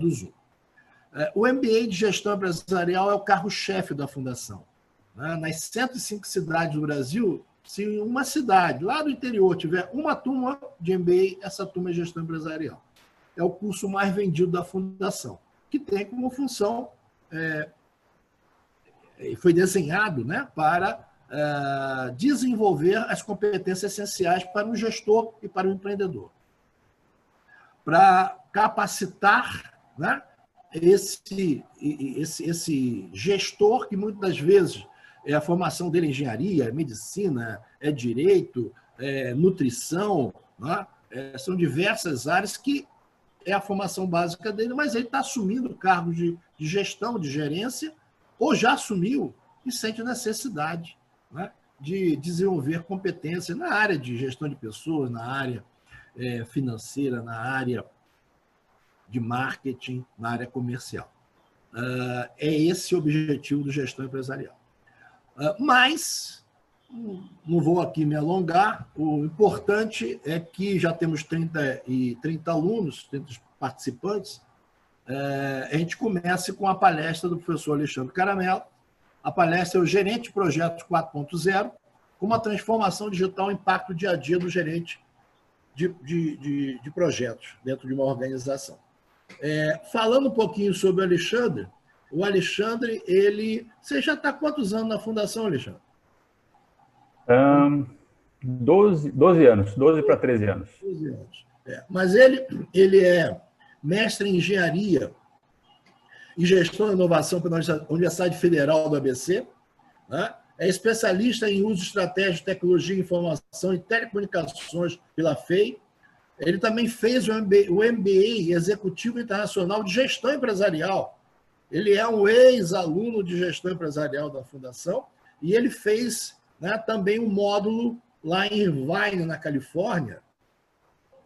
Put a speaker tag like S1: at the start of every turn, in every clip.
S1: do Zoom. O MBA de Gestão Empresarial é o carro-chefe da Fundação. Nas 105 cidades do Brasil, se uma cidade lá do interior tiver uma turma de MBA, essa turma é Gestão Empresarial. É o curso mais vendido da Fundação, que tem como função, foi desenhado, né, para desenvolver as competências essenciais para o gestor e para o empreendedor. Para capacitar, né, esse gestor que muitas das vezes a formação dele é engenharia, é medicina, é direito, é nutrição, né? São diversas áreas que é a formação básica dele, mas ele está assumindo cargos de gestão, de gerência, ou já assumiu e sente necessidade, né, de desenvolver competência na área de gestão de pessoas, na área financeira, na área de marketing, na área comercial. É esse o objetivo do Gestão Empresarial. Mas, não vou aqui me alongar, o importante é que já temos 30 alunos, 30 participantes. A gente começa com a palestra do professor Alexandre Caramelo. A palestra é o Gerente de Projetos 4.0, como a transformação digital impacta o dia a dia do gerente de projetos dentro de uma organização. Falando um pouquinho sobre o Alexandre, você já está há quantos anos na Fundação, Alexandre?
S2: 12 anos, 12 para 13 anos.
S1: 12 anos. Mas ele é mestre em Engenharia e Gestão e Inovação pela Universidade Federal do ABC, né? É especialista em uso estratégico de tecnologia, informação e telecomunicações pela FEI. Ele também fez o MBA Executivo Internacional de Gestão Empresarial. Ele é um ex-aluno de Gestão Empresarial da Fundação e ele fez, né, também um módulo lá em Irvine, na Califórnia,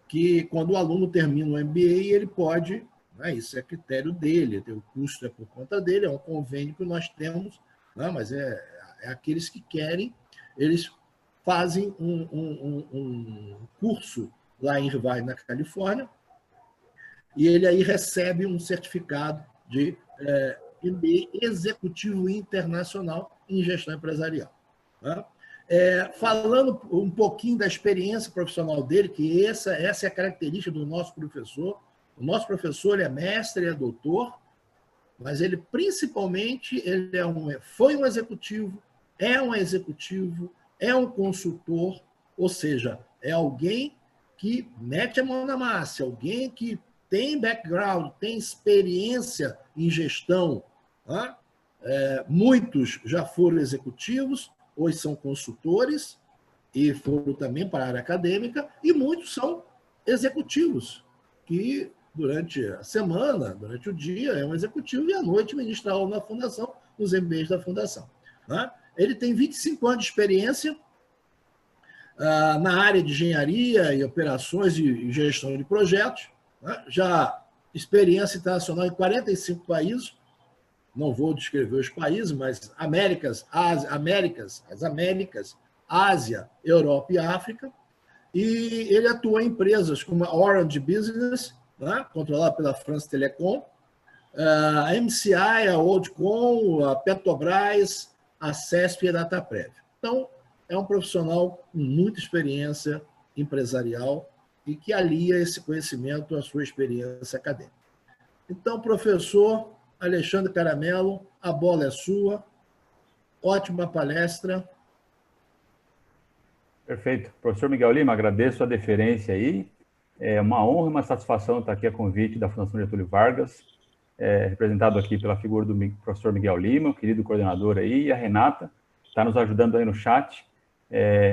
S1: que quando o aluno termina o MBA, ele pode, né, isso é critério dele, o custo é por conta dele, é um convênio que nós temos, né, mas é aqueles que querem, eles fazem um curso lá em Irvine, na Califórnia, e ele aí recebe um certificado de MBA Executivo Internacional em Gestão Empresarial. Tá? Falando um pouquinho da experiência profissional dele, que essa é a característica do nosso professor. O nosso professor é mestre, é doutor, mas ele principalmente foi um executivo, é um consultor, ou seja, é alguém que mete a mão na massa, alguém que tem background, tem experiência em gestão. Tá? Muitos já foram executivos, hoje são consultores e foram também para a área acadêmica, e muitos são executivos, que durante a semana, durante o dia, é um executivo e à noite ministra aula na Fundação, nos MBAs da Fundação. Né? Ele tem 25 anos de experiência na área de engenharia e operações e gestão de projetos, né? Já experiência internacional em 45 países, não vou descrever os países, mas as Américas, Ásia, Europa e África, e ele atua em empresas como a Orange Business, né? Controlada pela France Telecom, a MCI, a Worldcom, a Petrobras, a CESP e a Dataprev. Então, é um profissional com muita experiência empresarial e que alia esse conhecimento à sua experiência acadêmica. Então, professor Alexandre Caramelo, a bola é sua. Ótima palestra.
S2: Perfeito. Professor Miguel Lima, agradeço a deferência aí. É uma honra e uma satisfação estar aqui a convite da Fundação Getúlio Vargas, representado aqui pela figura do professor Miguel Lima, o querido coordenador aí, e a Renata, que está nos ajudando aí no chat,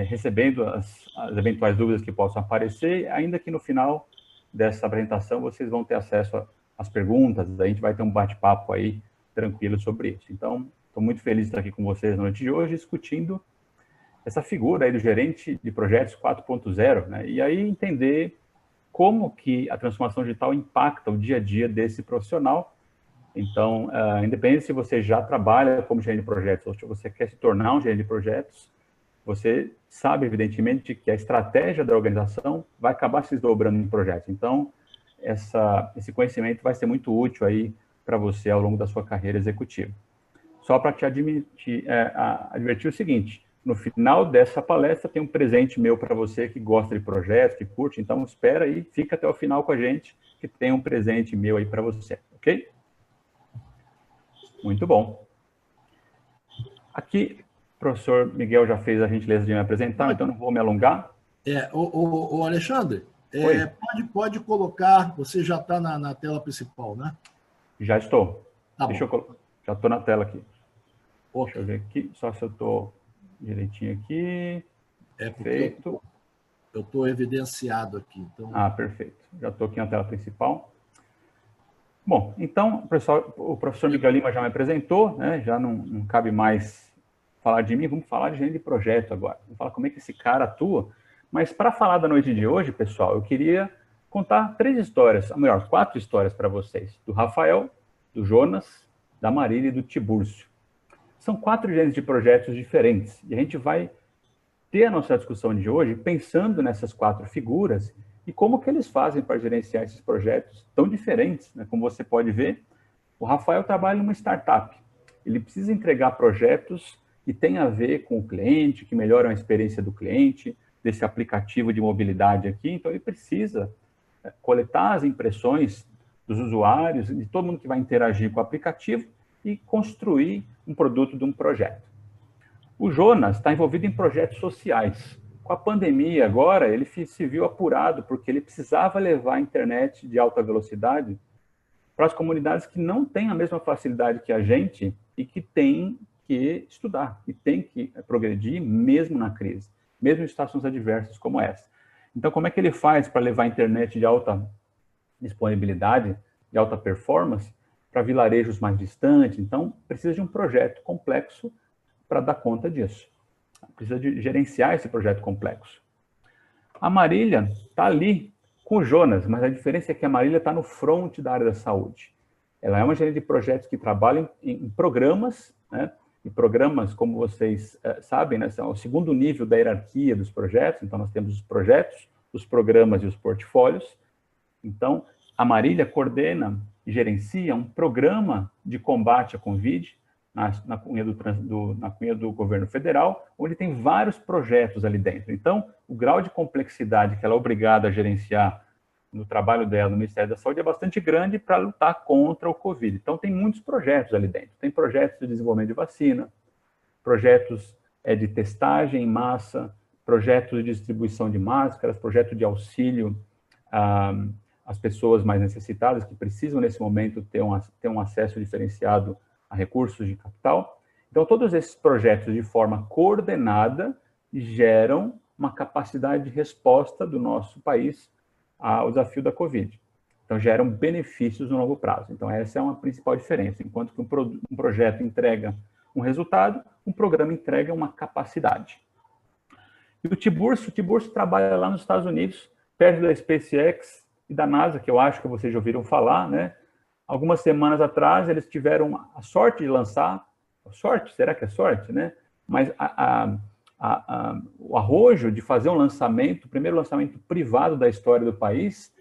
S2: recebendo as eventuais dúvidas que possam aparecer, ainda que no final dessa apresentação vocês vão ter acesso às perguntas, a gente vai ter um bate-papo aí tranquilo sobre isso. Então, estou muito feliz de estar aqui com vocês na noite de hoje, discutindo essa figura aí do gerente de projetos 4.0, né? E aí entender como que a transformação digital impacta o dia a dia desse profissional. Então, independente se você já trabalha como gerente de projetos ou se você quer se tornar um gerente de projetos, você sabe, evidentemente, que a estratégia da organização vai acabar se desdobrando em projetos. Então, esse conhecimento vai ser muito útil aí para você ao longo da sua carreira executiva. Só para te advertir o seguinte, no final dessa palestra tem um presente meu para você que gosta de projetos, que curte, então espera aí, fica até o final com a gente, que tem um presente meu aí para você, ok? Muito bom. Aqui, o professor Miguel já fez a gentileza de me apresentar, então não vou me alongar.
S1: O Alexandre,
S2: Oi.
S1: pode colocar, você já está na tela principal, né?
S2: Já estou.
S1: Tá
S2: Deixa
S1: bom.
S2: eu já estou na tela aqui.
S1: Okay.
S2: Deixa eu ver aqui, só se eu estou direitinho aqui. Perfeito.
S1: Eu estou evidenciado aqui. Então...
S2: perfeito. Já estou aqui na tela principal. Bom, então, pessoal, o professor Miguel Lima já me apresentou, né? Já não cabe mais falar de mim, vamos falar de gerente de projeto agora. Vamos falar como é que esse cara atua. Mas para falar da noite de hoje, pessoal, eu queria contar 3 histórias, ou melhor, 4 histórias para vocês. Do Rafael, do Jonas, da Marília e do Tibúrcio. São 4 gerentes de projetos diferentes. E a gente vai ter a nossa discussão de hoje pensando nessas 4 figuras e como que eles fazem para gerenciar esses projetos tão diferentes, né? Como você pode ver, o Rafael trabalha numa startup. Ele precisa entregar projetos que têm a ver com o cliente, que melhoram a experiência do cliente, desse aplicativo de mobilidade aqui. Então, ele precisa coletar as impressões dos usuários, de todo mundo que vai interagir com o aplicativo e construir um produto de um projeto. O Jonas está envolvido em projetos sociais. Com a pandemia agora, ele se viu apurado, porque ele precisava levar a internet de alta velocidade para as comunidades que não têm a mesma facilidade que a gente e que têm que estudar, e têm que progredir mesmo na crise, mesmo em situações adversas como essa. Então, como é que ele faz para levar a internet de alta disponibilidade, de alta performance, para vilarejos mais distantes? Então, precisa de um projeto complexo para dar conta disso. Precisa de gerenciar esse projeto complexo. A Marília está ali com o Jonas, mas a diferença é que a Marília está no front da área da saúde. Ela é uma gerente de projetos que trabalha em programas, né? E programas, como vocês sabem, né, são o segundo nível da hierarquia dos projetos. Então, nós temos os projetos, os programas e os portfólios. Então, a Marília coordena e gerencia um programa de combate à Covid na cunha do governo federal, onde tem vários projetos ali dentro. Então, o grau de complexidade que ela é obrigada a gerenciar no trabalho dela no Ministério da Saúde é bastante grande para lutar contra o Covid. Então, tem muitos projetos ali dentro. Tem projetos de desenvolvimento de vacina, projetos de testagem em massa, projetos de distribuição de máscaras, projeto de auxílio às pessoas mais necessitadas que precisam, nesse momento, ter um acesso diferenciado a recursos de capital. Então, todos esses projetos, de forma coordenada, geram uma capacidade de resposta do nosso país ao desafio da Covid. Então, geram benefícios no longo prazo. Então, essa é uma principal diferença. Enquanto que um projeto entrega um resultado, um programa entrega uma capacidade. E o Tibúrcio trabalha lá nos Estados Unidos, perto da SpaceX e da NASA, que eu acho que vocês já ouviram falar, né? Algumas semanas atrás, eles tiveram a sorte de lançar, sorte, será que é sorte, né? Mas o arrojo de fazer um lançamento, o primeiro lançamento privado da história do país,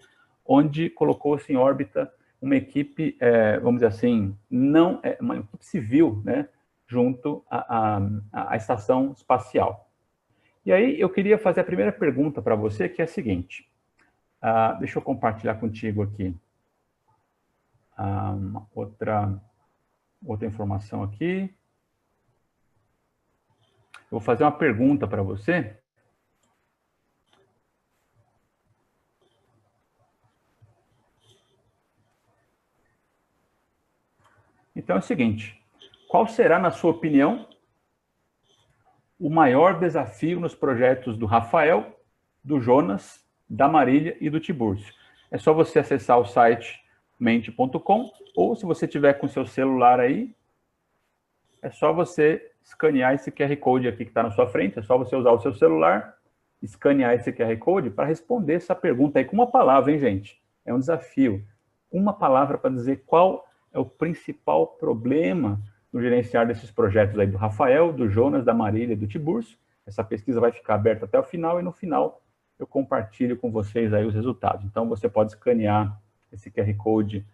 S2: onde colocou-se em órbita uma equipe, vamos dizer assim, uma equipe civil, né? Junto à estação espacial. E aí, eu queria fazer a primeira pergunta para você, que é a seguinte. Deixa eu compartilhar contigo aqui. Outra informação aqui. Eu vou fazer uma pergunta para você. Então é o seguinte, qual será, na sua opinião, o maior desafio nos projetos do Rafael, do Jonas, da Marília e do Tibúrcio? É só você acessar o site mente.com, ou se você tiver com seu celular aí, é só você escanear esse QR Code aqui que está na sua frente, é só você usar o seu celular, escanear esse QR Code para responder essa pergunta aí com uma palavra, hein, gente? É um desafio. Uma palavra para dizer qual é o principal problema no gerenciar desses projetos aí do Rafael, do Jonas, da Marília e do Tibúrcio. Essa pesquisa vai ficar aberta até o final e no final eu compartilho com vocês aí os resultados. Então, você pode escanear esse QR Code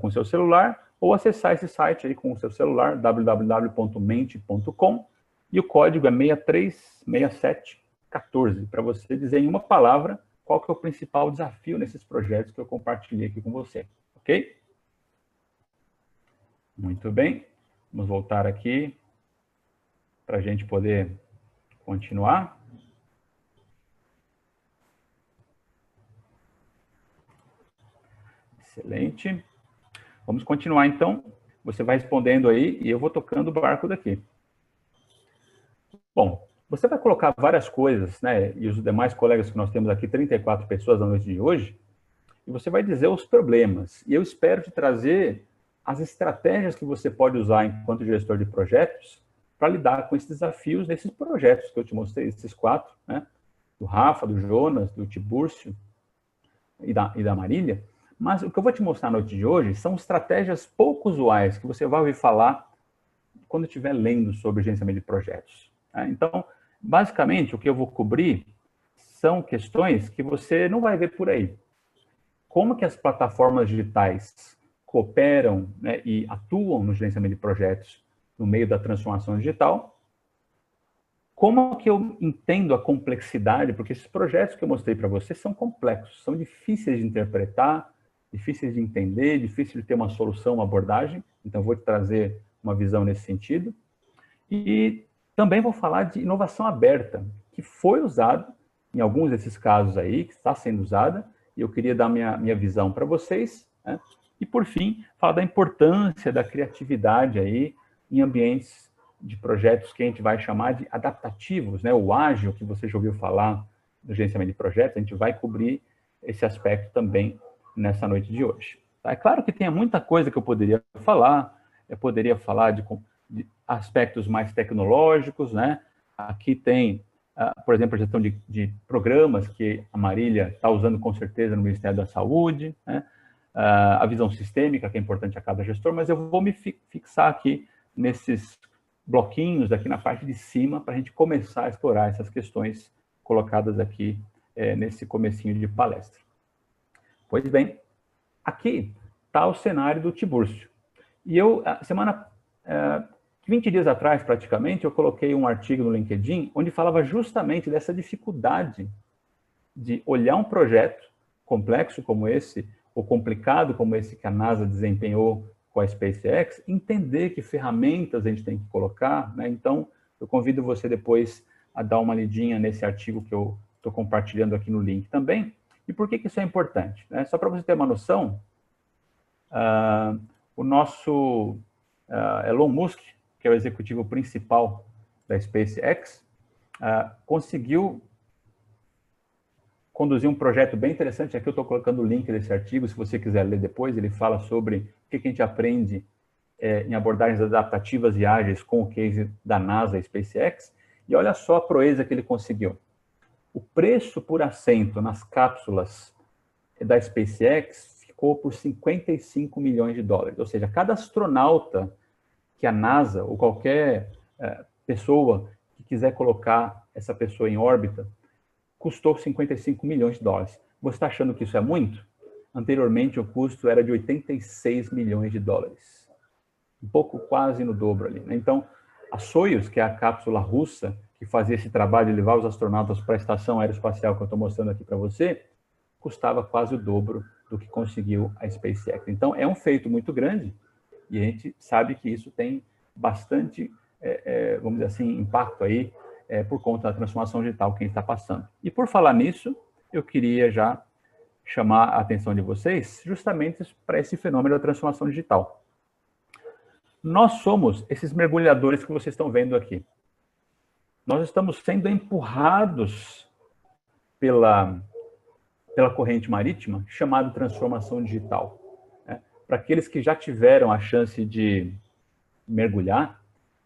S2: com o seu celular, ou acessar esse site aí com o seu celular, www.mente.com, e o código é 636714, para você dizer em uma palavra qual que é o principal desafio nesses projetos que eu compartilhei aqui com você, ok? Muito bem, vamos voltar aqui para a gente poder continuar. Excelente. Vamos continuar, então. Você vai respondendo aí e eu vou tocando o barco daqui. Bom, você vai colocar várias coisas, né? E os demais colegas que nós temos aqui, 34 pessoas na noite de hoje, e você vai dizer os problemas. E eu espero te trazer as estratégias que você pode usar enquanto gestor de projetos para lidar com esses desafios nesses projetos que eu te mostrei, esses 4, né? Do Rafa, do Jonas, do Tibúrcio e da Marília. Mas o que eu vou te mostrar na noite de hoje são estratégias pouco usuais que você vai ouvir falar quando estiver lendo sobre gerenciamento de projetos. Tá? Então, basicamente, o que eu vou cobrir são questões que você não vai ver por aí. Como que as plataformas digitais cooperam, né, e atuam no gerenciamento de projetos no meio da transformação digital? Como que eu entendo a complexidade? Porque esses projetos que eu mostrei para você são complexos, são difíceis de interpretar, difíceis de entender, difíceis de ter uma solução, uma abordagem. Então, eu vou te trazer uma visão nesse sentido. E também vou falar de inovação aberta, que foi usada em alguns desses casos aí, que está sendo usada, e eu queria dar minha visão para vocês, né? E, por fim, falar da importância da criatividade aí em ambientes de projetos que a gente vai chamar de adaptativos, né? O ágil, que você já ouviu falar do gerenciamento de projetos, a gente vai cobrir esse aspecto também nessa noite de hoje. Tá? É claro que tem muita coisa que eu poderia falar de aspectos mais tecnológicos, né? Aqui tem, por exemplo, a gestão de programas que a Marília está usando com certeza no Ministério da Saúde, né? A visão sistêmica, que é importante a cada gestor, mas eu vou me fixar aqui nesses bloquinhos aqui na parte de cima para a gente começar a explorar essas questões colocadas aqui nesse comecinho de palestra. Pois bem, aqui está o cenário do Tibúrcio. E eu, 20 dias atrás, praticamente, eu coloquei um artigo no LinkedIn onde falava justamente dessa dificuldade de olhar um projeto complexo como esse, ou complicado como esse que a NASA desempenhou com a SpaceX, entender que ferramentas a gente tem que colocar, né? Então, eu convido você depois a dar uma lidinha nesse artigo que eu estou compartilhando aqui no link também. E por que isso é importante? Né? Só para você ter uma noção, o nosso Elon Musk, que é o executivo principal da SpaceX, conseguiu conduzir um projeto bem interessante. Aqui eu estou colocando o link desse artigo, se você quiser ler depois. Ele fala sobre o que a gente aprende em abordagens adaptativas e ágeis com o case da NASA e SpaceX. E olha só a proeza que ele conseguiu. O preço por assento nas cápsulas da SpaceX ficou por 55 milhões de dólares. Ou seja, cada astronauta que a NASA ou qualquer pessoa que quiser colocar essa pessoa em órbita custou 55 milhões de dólares. Você está achando que isso é muito? Anteriormente, o custo era de 86 milhões de dólares. Um pouco quase no dobro ali, né? Então, a Soyuz, que é a cápsula russa que fazia esse trabalho de levar os astronautas para a estação aeroespacial que eu estou mostrando aqui para você, custava quase o dobro do que conseguiu a SpaceX. Então, é um feito muito grande e a gente sabe que isso tem bastante, vamos dizer assim, impacto aí por conta da transformação digital que a gente está passando. E por falar nisso, eu queria já chamar a atenção de vocês justamente para esse fenômeno da transformação digital. Nós somos esses mergulhadores que vocês estão vendo aqui. Nós estamos sendo empurrados pela corrente marítima chamada transformação digital. Né? Para aqueles que já tiveram a chance de mergulhar,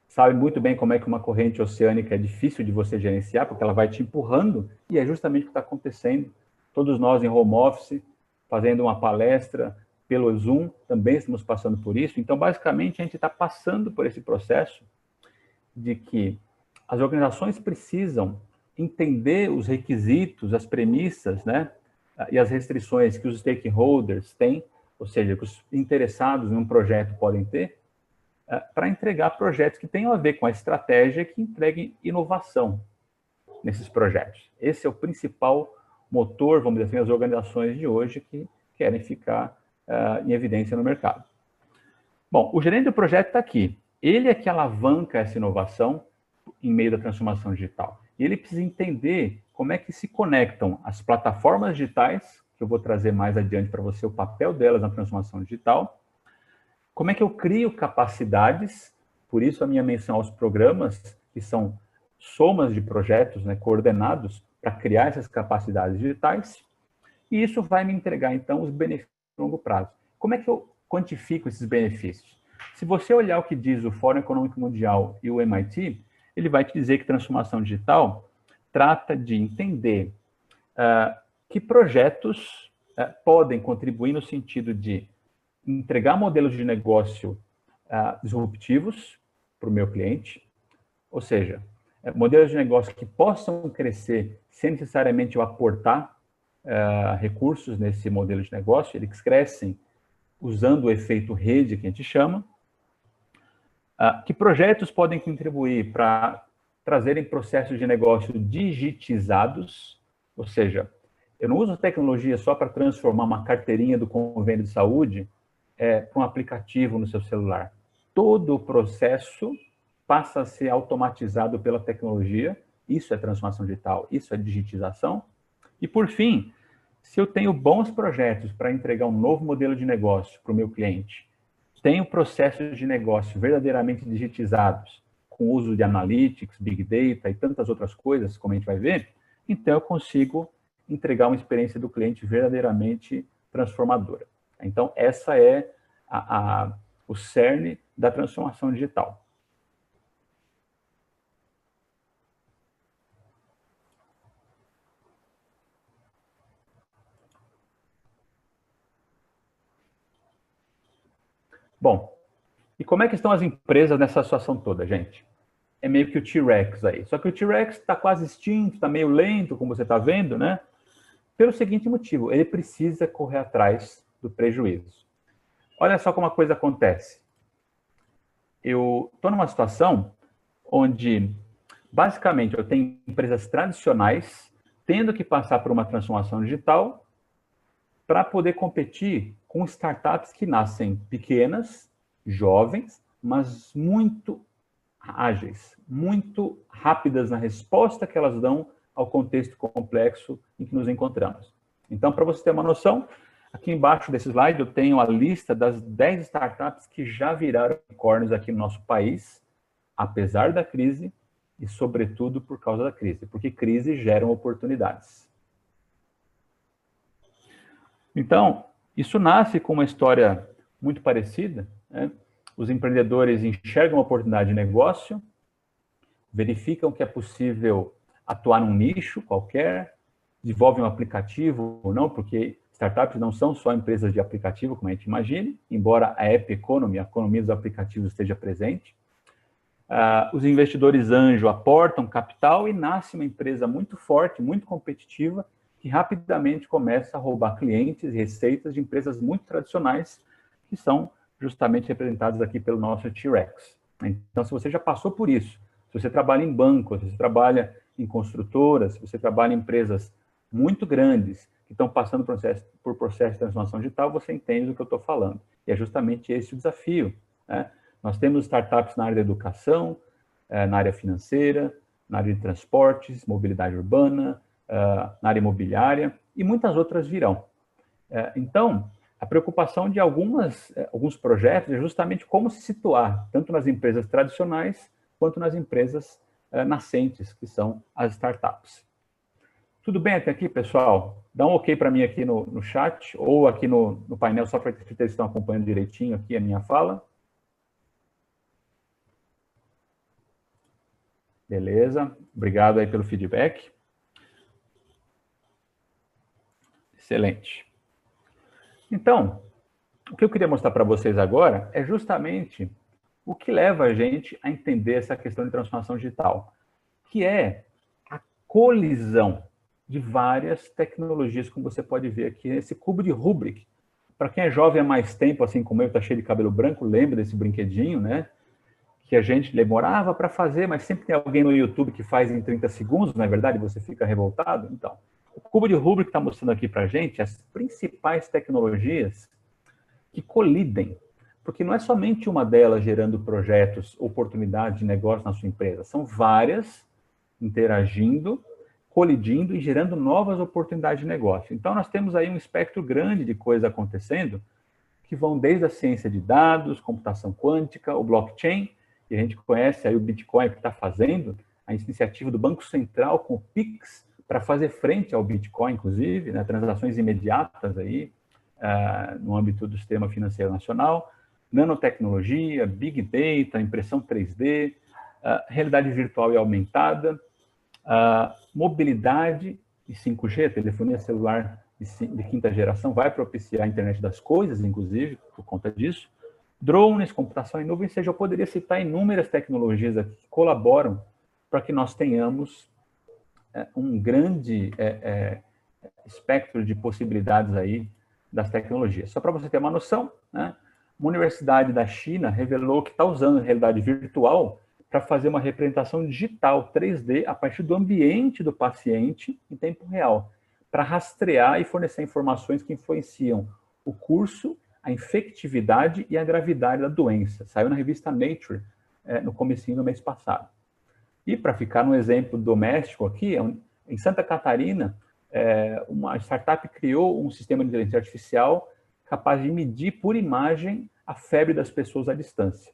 S2: sabem muito bem como é que uma corrente oceânica é difícil de você gerenciar, porque ela vai te empurrando, e é justamente o que está acontecendo. Todos nós em home office, fazendo uma palestra pelo Zoom, também estamos passando por isso. Então, basicamente, a gente está passando por esse processo de que as organizações precisam entender os requisitos, as premissas, né, e as restrições que os stakeholders têm, ou seja, que os interessados em um projeto podem ter, para entregar projetos que tenham a ver com a estratégia que entreguem inovação nesses projetos. Esse é o principal motor, vamos dizer assim, das organizações de hoje que querem ficar em evidência no mercado. Bom, o gerente do projeto está aqui. Ele é que alavanca essa inovação em meio da transformação digital. E ele precisa entender como é que se conectam as plataformas digitais, que eu vou trazer mais adiante para você o papel delas na transformação digital, como é que eu crio capacidades, por isso a minha menção aos programas, que são somas de projetos, né, coordenados para criar essas capacidades digitais, e isso vai me entregar, então, os benefícios a longo prazo. Como é que eu quantifico esses benefícios? Se você olhar o que diz o Fórum Econômico Mundial e o MIT, ele vai te dizer que transformação digital trata de entender que projetos podem contribuir no sentido de entregar modelos de negócio disruptivos para o meu cliente, ou seja, modelos de negócio que possam crescer sem necessariamente eu aportar recursos nesse modelo de negócio, eles crescem usando o efeito rede, que a gente chama, que projetos podem contribuir para trazerem processos de negócio digitizados, ou seja, eu não uso tecnologia só para transformar uma carteirinha do convênio de saúde para um aplicativo no seu celular. Todo o processo passa a ser automatizado pela tecnologia, isso é transformação digital, isso é digitização. E, por fim, se eu tenho bons projetos para entregar um novo modelo de negócio para o meu cliente, tenho processos de negócio verdadeiramente digitizados, com uso de analytics, big data e tantas outras coisas, como a gente vai ver, então eu consigo entregar uma experiência do cliente verdadeiramente transformadora. Então, essa é o cerne da transformação digital. Bom, e como é que estão as empresas nessa situação toda, gente? É meio que o T-Rex aí. Só que o T-Rex está quase extinto, está meio lento, como você está vendo, né? Pelo seguinte motivo, ele precisa correr atrás do prejuízo. Olha só como a coisa acontece. Eu estou numa situação onde, basicamente, eu tenho empresas tradicionais tendo que passar por uma transformação digital para poder competir com startups que nascem pequenas, jovens, mas muito ágeis, muito rápidas na resposta que elas dão ao contexto complexo em que nos encontramos. Então, para você ter uma noção, aqui embaixo desse slide eu tenho a lista das 10 startups que já viraram unicórnios aqui no nosso país, apesar da crise e, sobretudo, por causa da crise, porque crise geram oportunidades. Então, isso nasce com uma história muito parecida, né? Os empreendedores enxergam uma oportunidade de negócio, verificam que é possível atuar num nicho qualquer, desenvolvem um aplicativo ou não, porque startups não são só empresas de aplicativo, como a gente imagina, embora a app economy, a economia dos aplicativos, esteja presente. Os investidores anjo aportam capital e nasce uma empresa muito forte, muito competitiva, que rapidamente começa a roubar clientes e receitas de empresas muito tradicionais, que são justamente representadas aqui pelo nosso T-Rex. Então, se você já passou por isso, se você trabalha em bancos, se você trabalha em construtoras, se você trabalha em empresas muito grandes que estão passando por processo de transformação digital, você entende do que eu estou falando. E é justamente esse o desafio, né? Nós temos startups na área da educação, na área financeira, na área de transportes, mobilidade urbana, na área imobiliária, e muitas outras virão. Então, a preocupação de alguns projetos é justamente como se situar, tanto nas empresas tradicionais, quanto nas empresas nascentes, que são as startups. Tudo bem até aqui, pessoal? Dá um ok para mim aqui no chat, ou aqui no painel, só para que vocês estão acompanhando direitinho aqui a minha fala. Beleza, obrigado aí pelo feedback. Excelente. Então, o que eu queria mostrar para vocês agora é justamente o que leva a gente a entender essa questão de transformação digital, que é a colisão de várias tecnologias, como você pode ver aqui nesse cubo de Rubik. Para quem é jovem há mais tempo, assim como eu, está cheio de cabelo branco, lembra desse brinquedinho, né? Que a gente demorava para fazer, mas sempre tem alguém no YouTube que faz em 30 segundos, não é verdade? Você fica revoltado? Então, o cubo de Rubik está mostrando aqui para a gente as principais tecnologias que colidem, porque não é somente uma delas gerando projetos, oportunidades de negócio na sua empresa, são várias interagindo, colidindo e gerando novas oportunidades de negócio. Então, nós temos aí um espectro grande de coisas acontecendo, que vão desde a ciência de dados, computação quântica, o blockchain, e a gente conhece aí o Bitcoin que está fazendo, a iniciativa do Banco Central com o Pix, para fazer frente ao Bitcoin, inclusive, né, transações imediatas aí, no âmbito do sistema financeiro nacional, nanotecnologia, Big Data, impressão 3D, realidade virtual e aumentada, mobilidade e 5G, telefonia celular de quinta geração, vai propiciar a internet das coisas, inclusive, por conta disso. Drones, computação em nuvem, ou seja, eu poderia citar inúmeras tecnologias aqui que colaboram para que nós tenhamos um grande espectro de possibilidades aí das tecnologias. Só para você ter uma noção, né, uma universidade da China revelou que está usando a realidade virtual para fazer uma representação digital 3D a partir do ambiente do paciente em tempo real, para rastrear e fornecer informações que influenciam o curso, a infectividade e a gravidade da doença. Saiu na revista Nature no comecinho do mês passado. E para ficar no exemplo doméstico aqui, em Santa Catarina, uma startup criou um sistema de inteligência artificial capaz de medir por imagem a febre das pessoas à distância.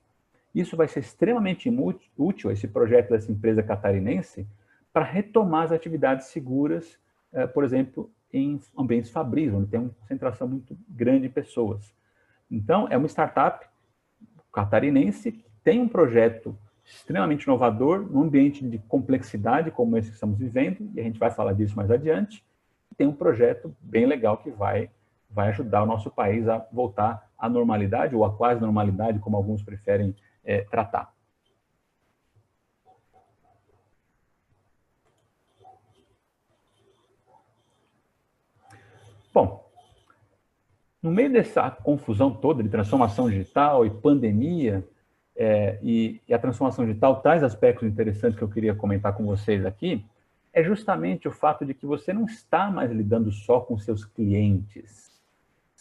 S2: Isso vai ser extremamente útil, esse projeto dessa empresa catarinense, para retomar as atividades seguras, por exemplo, em ambientes fabris, onde tem uma concentração muito grande de pessoas. Então, é uma startup catarinense que tem um projeto extremamente inovador, num ambiente de complexidade como esse que estamos vivendo, e a gente vai falar disso mais adiante, tem um projeto bem legal que vai ajudar o nosso país a voltar à normalidade, ou à quase normalidade, como alguns preferem tratar. Bom, no meio dessa confusão toda de transformação digital e pandemia, e a transformação digital traz aspectos interessantes que eu queria comentar com vocês aqui, é justamente o fato de que você não está mais lidando só com seus clientes,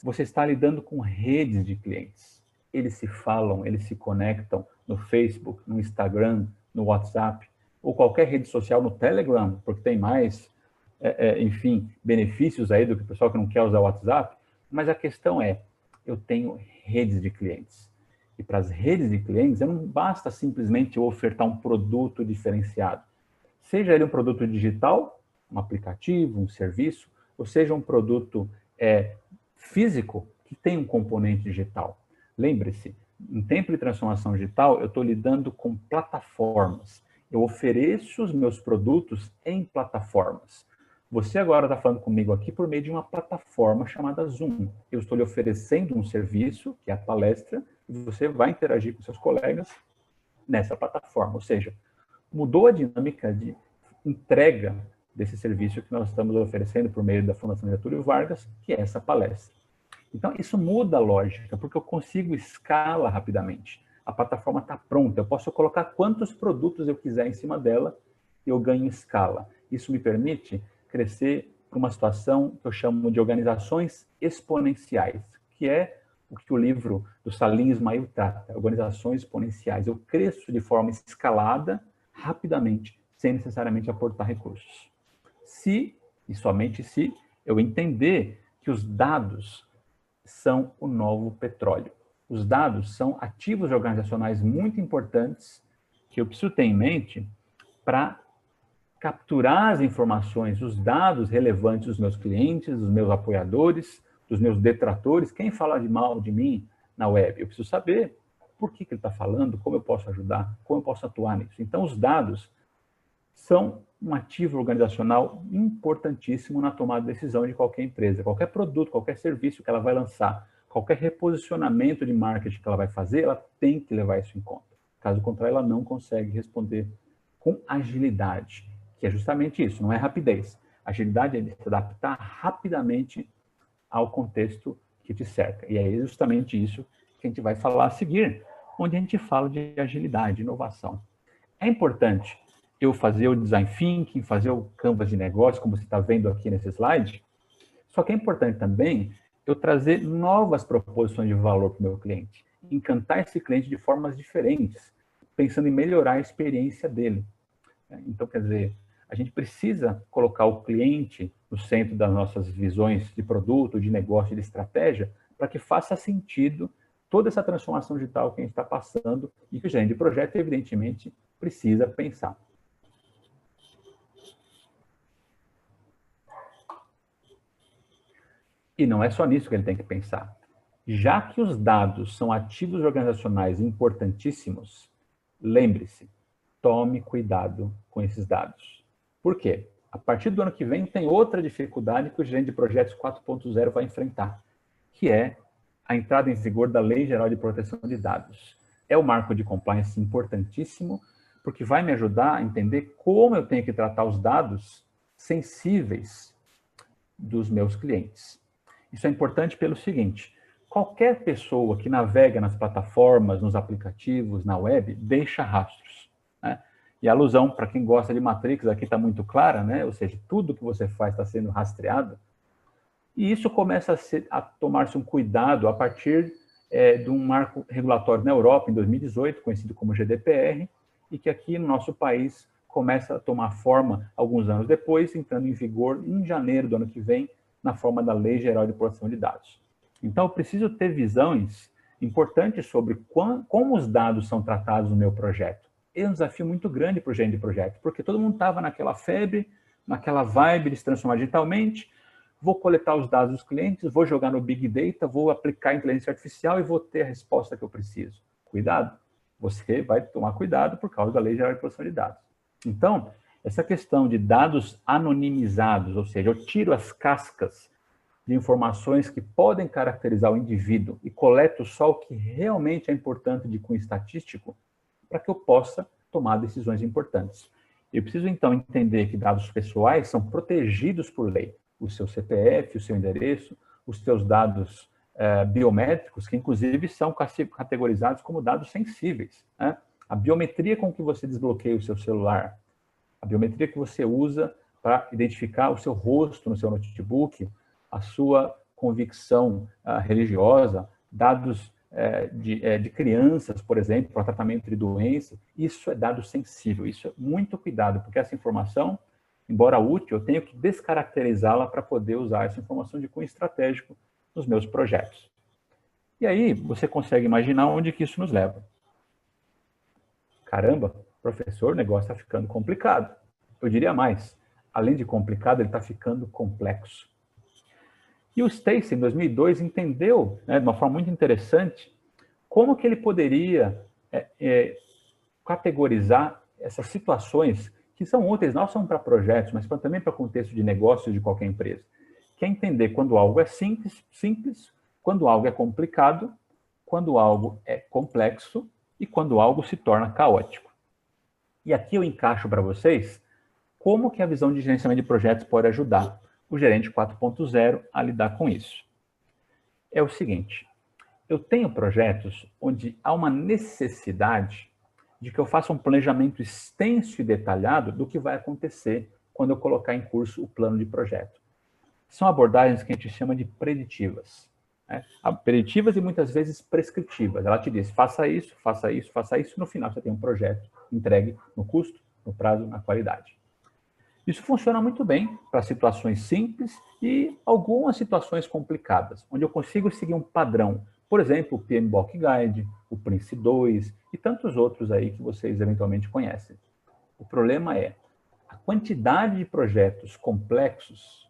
S2: você está lidando com redes de clientes. Eles se falam, eles se conectam no Facebook, no Instagram, no WhatsApp, ou qualquer rede social, no Telegram, porque tem mais, enfim, benefícios aí do que o pessoal que não quer usar o WhatsApp. Mas a questão é, eu tenho redes de clientes. E para as redes de clientes, não basta simplesmente eu ofertar um produto diferenciado. Seja ele um produto digital, um aplicativo, um serviço, ou seja um produto físico que tem um componente digital. Lembre-se, em tempo de transformação digital, eu estou lidando com plataformas. Eu ofereço os meus produtos em plataformas. Você agora está falando comigo aqui por meio de uma plataforma chamada Zoom. Eu estou lhe oferecendo um serviço, que é a palestra, e você vai interagir com seus colegas nessa plataforma. Ou seja, mudou a dinâmica de entrega desse serviço que nós estamos oferecendo por meio da Fundação Getúlio Vargas, que é essa palestra. Então, isso muda a lógica, porque eu consigo escala rapidamente. A plataforma está pronta, eu posso colocar quantos produtos eu quiser em cima dela e eu ganho escala. Isso me permite crescer para uma situação que eu chamo de organizações exponenciais, que é o que o livro do Salim Ismail trata, organizações exponenciais. Eu cresço de forma escalada, rapidamente, sem necessariamente aportar recursos. Se, e somente se, eu entender que os dados são o novo petróleo. Os dados são ativos organizacionais muito importantes que eu preciso ter em mente para capturar as informações, os dados relevantes dos meus clientes, dos meus apoiadores, dos meus detratores, quem fala de mal de mim na web. Eu preciso saber por que ele está falando, como eu posso ajudar, como eu posso atuar nisso. Então, os dados são um ativo organizacional importantíssimo na tomada de decisão de qualquer empresa. Qualquer produto, qualquer serviço que ela vai lançar, qualquer reposicionamento de marketing que ela vai fazer, ela tem que levar isso em conta. Caso contrário, ela não consegue responder com agilidade, que é justamente isso, não é rapidez. Agilidade é de se adaptar rapidamente ao contexto que te cerca. E é justamente isso que a gente vai falar a seguir, onde a gente fala de agilidade, inovação. É importante eu fazer o design thinking, fazer o canvas de negócio, como você está vendo aqui nesse slide, só que é importante também eu trazer novas proposições de valor para o meu cliente, encantar esse cliente de formas diferentes, pensando em melhorar a experiência dele. Então, quer dizer, a gente precisa colocar o cliente no centro das nossas visões de produto, de negócio, de estratégia, para que faça sentido toda essa transformação digital que a gente está passando e que o gerente de projeto, evidentemente, precisa pensar. E não é só nisso que ele tem que pensar. Já que os dados são ativos organizacionais importantíssimos, lembre-se, tome cuidado com esses dados. Por quê? A partir do ano que vem tem outra dificuldade que o gerente de projetos 4.0 vai enfrentar, que é a entrada em vigor da Lei Geral de Proteção de Dados. É um marco de compliance importantíssimo, porque vai me ajudar a entender como eu tenho que tratar os dados sensíveis dos meus clientes. Isso é importante pelo seguinte: qualquer pessoa que navega nas plataformas, nos aplicativos, na web, deixa rastros, né? E a alusão, para quem gosta de Matrix, aqui está muito clara, né? Ou seja, tudo que você faz está sendo rastreado. E isso começa a tomar-se um cuidado a partir de um marco regulatório na Europa, em 2018, conhecido como GDPR, e que aqui no nosso país começa a tomar forma alguns anos depois, entrando em vigor em janeiro do ano que vem, na forma da Lei Geral de Proteção de Dados. Então, eu preciso ter visões importantes sobre como os dados são tratados no meu projeto. É um desafio muito grande para o gerente de projeto, porque todo mundo estava naquela febre, naquela vibe de se transformar digitalmente. Vou coletar os dados dos clientes, vou jogar no Big Data, vou aplicar inteligência artificial e vou ter a resposta que eu preciso. Cuidado, você vai tomar cuidado por causa da Lei Geral de Proteção de Dados. Então, essa questão de dados anonimizados, ou seja, eu tiro as cascas de informações que podem caracterizar o indivíduo e coleto só o que realmente é importante de cunho estatístico para que eu possa tomar decisões importantes. Eu preciso, então, entender que dados pessoais são protegidos por lei. O seu CPF, o seu endereço, os seus dados biométricos, que inclusive são categorizados como dados sensíveis, né? A biometria com que você desbloqueia o seu celular, a biometria que você usa para identificar o seu rosto no seu notebook, a sua convicção religiosa, dados de crianças, por exemplo, para tratamento de doenças, isso é dado sensível, isso é muito cuidado, porque essa informação, embora útil, eu tenho que descaracterizá-la para poder usar essa informação de cunho estratégico nos meus projetos. E aí, você consegue imaginar onde que isso nos leva. Caramba, professor, o negócio está ficando complicado. Eu diria mais, além de complicado, ele está ficando complexo. E o Stacey, em 2002, entendeu, né, de uma forma muito interessante, como que ele poderia categorizar essas situações que são úteis, não só para projetos, mas também para contexto de negócio de qualquer empresa. Que é entender quando algo é simples, quando algo é complicado, quando algo é complexo e quando algo se torna caótico. E aqui eu encaixo para vocês como que a visão de gerenciamento de projetos pode ajudar o gerente 4.0 a lidar com isso. É o seguinte, eu tenho projetos onde há uma necessidade de que eu faça um planejamento extenso e detalhado do que vai acontecer quando eu colocar em curso o plano de projeto. São abordagens que a gente chama de preditivas. Né? Preditivas e muitas vezes prescritivas. Ela te diz, faça isso, faça isso, faça isso, no final você tem um projeto entregue no custo, no prazo, na qualidade. Isso funciona muito bem para situações simples e algumas situações complicadas, onde eu consigo seguir um padrão. Por exemplo, o PMBOK Guide, o Prince 2 e tantos outros aí que vocês eventualmente conhecem. O problema é a quantidade de projetos complexos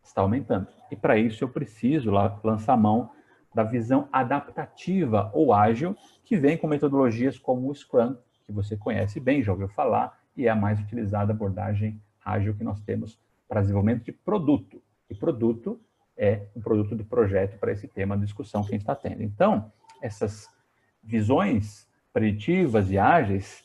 S2: está aumentando. E para isso eu preciso lançar mão da visão adaptativa ou ágil, que vem com metodologias como o Scrum, que você conhece bem, já ouviu falar, e é a mais utilizada abordagem ágil que nós temos para desenvolvimento de produto. E produto é um produto de projeto para esse tema de discussão que a gente está tendo. Então, essas visões preditivas e ágeis,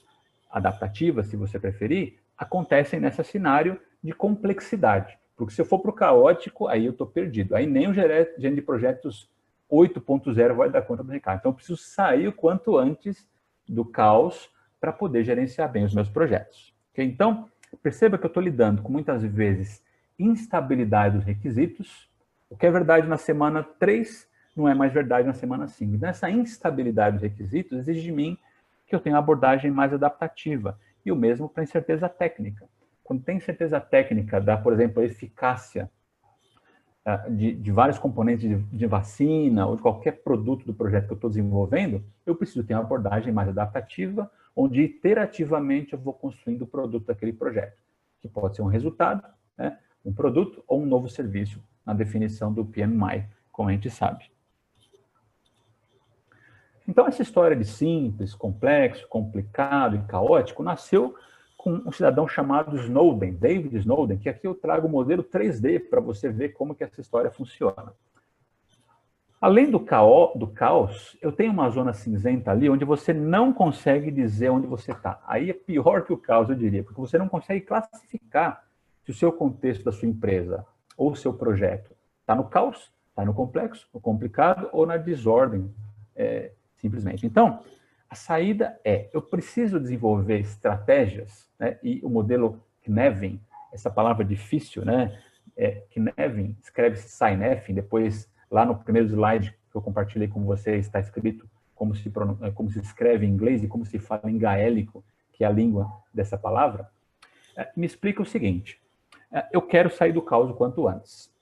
S2: adaptativas, se você preferir, acontecem nesse cenário de complexidade. Porque se eu for para o caótico, aí eu estou perdido. Aí nem o gerente de projetos 8.0 vai dar conta do recado. Então, eu preciso sair o quanto antes do caos para poder gerenciar bem os meus projetos. Okay? Então, perceba que eu estou lidando com, muitas vezes, instabilidade dos requisitos. O que é verdade na semana 3 não é mais verdade na semana 5. Então, essa instabilidade dos requisitos exige de mim que eu tenha uma abordagem mais adaptativa. E o mesmo para incerteza técnica. Quando tem certeza técnica da, por exemplo, a eficácia de vários componentes de vacina ou de qualquer produto do projeto que eu estou desenvolvendo, eu preciso ter uma abordagem mais adaptativa, onde iterativamente eu vou construindo o produto daquele projeto, que pode ser um resultado, né, um produto ou um novo serviço, na definição do PMI, como a gente sabe. Então, essa história de simples, complexo, complicado e caótico nasceu com um cidadão chamado Snowden, David Snowden, que aqui eu trago o modelo 3D para você ver como que essa história funciona. Além do caos, eu tenho uma zona cinzenta ali onde você não consegue dizer onde você está. Aí é pior que o caos, eu diria, porque você não consegue classificar se o seu contexto da sua empresa ou o seu projeto está no caos, está no complexo, no complicado ou na desordem, simplesmente. Então, a saída eu preciso desenvolver estratégias, né? E o modelo Knevin, essa palavra difícil, né? Knevin, escreve-se Synefin, depois, lá no primeiro slide que eu compartilhei com vocês, está escrito como se escreve em inglês e como se fala em gaélico, que é a língua dessa palavra, me explica o seguinte: eu quero sair do caos o quanto antes.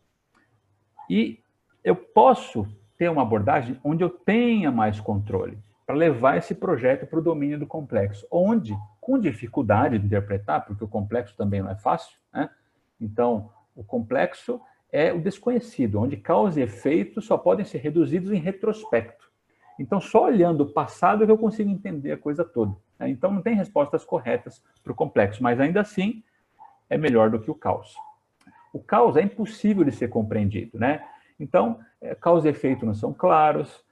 S2: E eu posso ter uma abordagem onde eu tenha mais controle, para levar esse projeto para o domínio do complexo, onde, com dificuldade de interpretar, porque o complexo também não é fácil, né? Então, o complexo é o desconhecido, onde causa e efeito só podem ser reduzidos em retrospecto. Então, só olhando o passado é que eu consigo entender a coisa toda, né? Então, não tem respostas corretas para o complexo, mas ainda assim é melhor do que o caos. O caos é impossível de ser compreendido, né? Então, causa e efeito não são claros,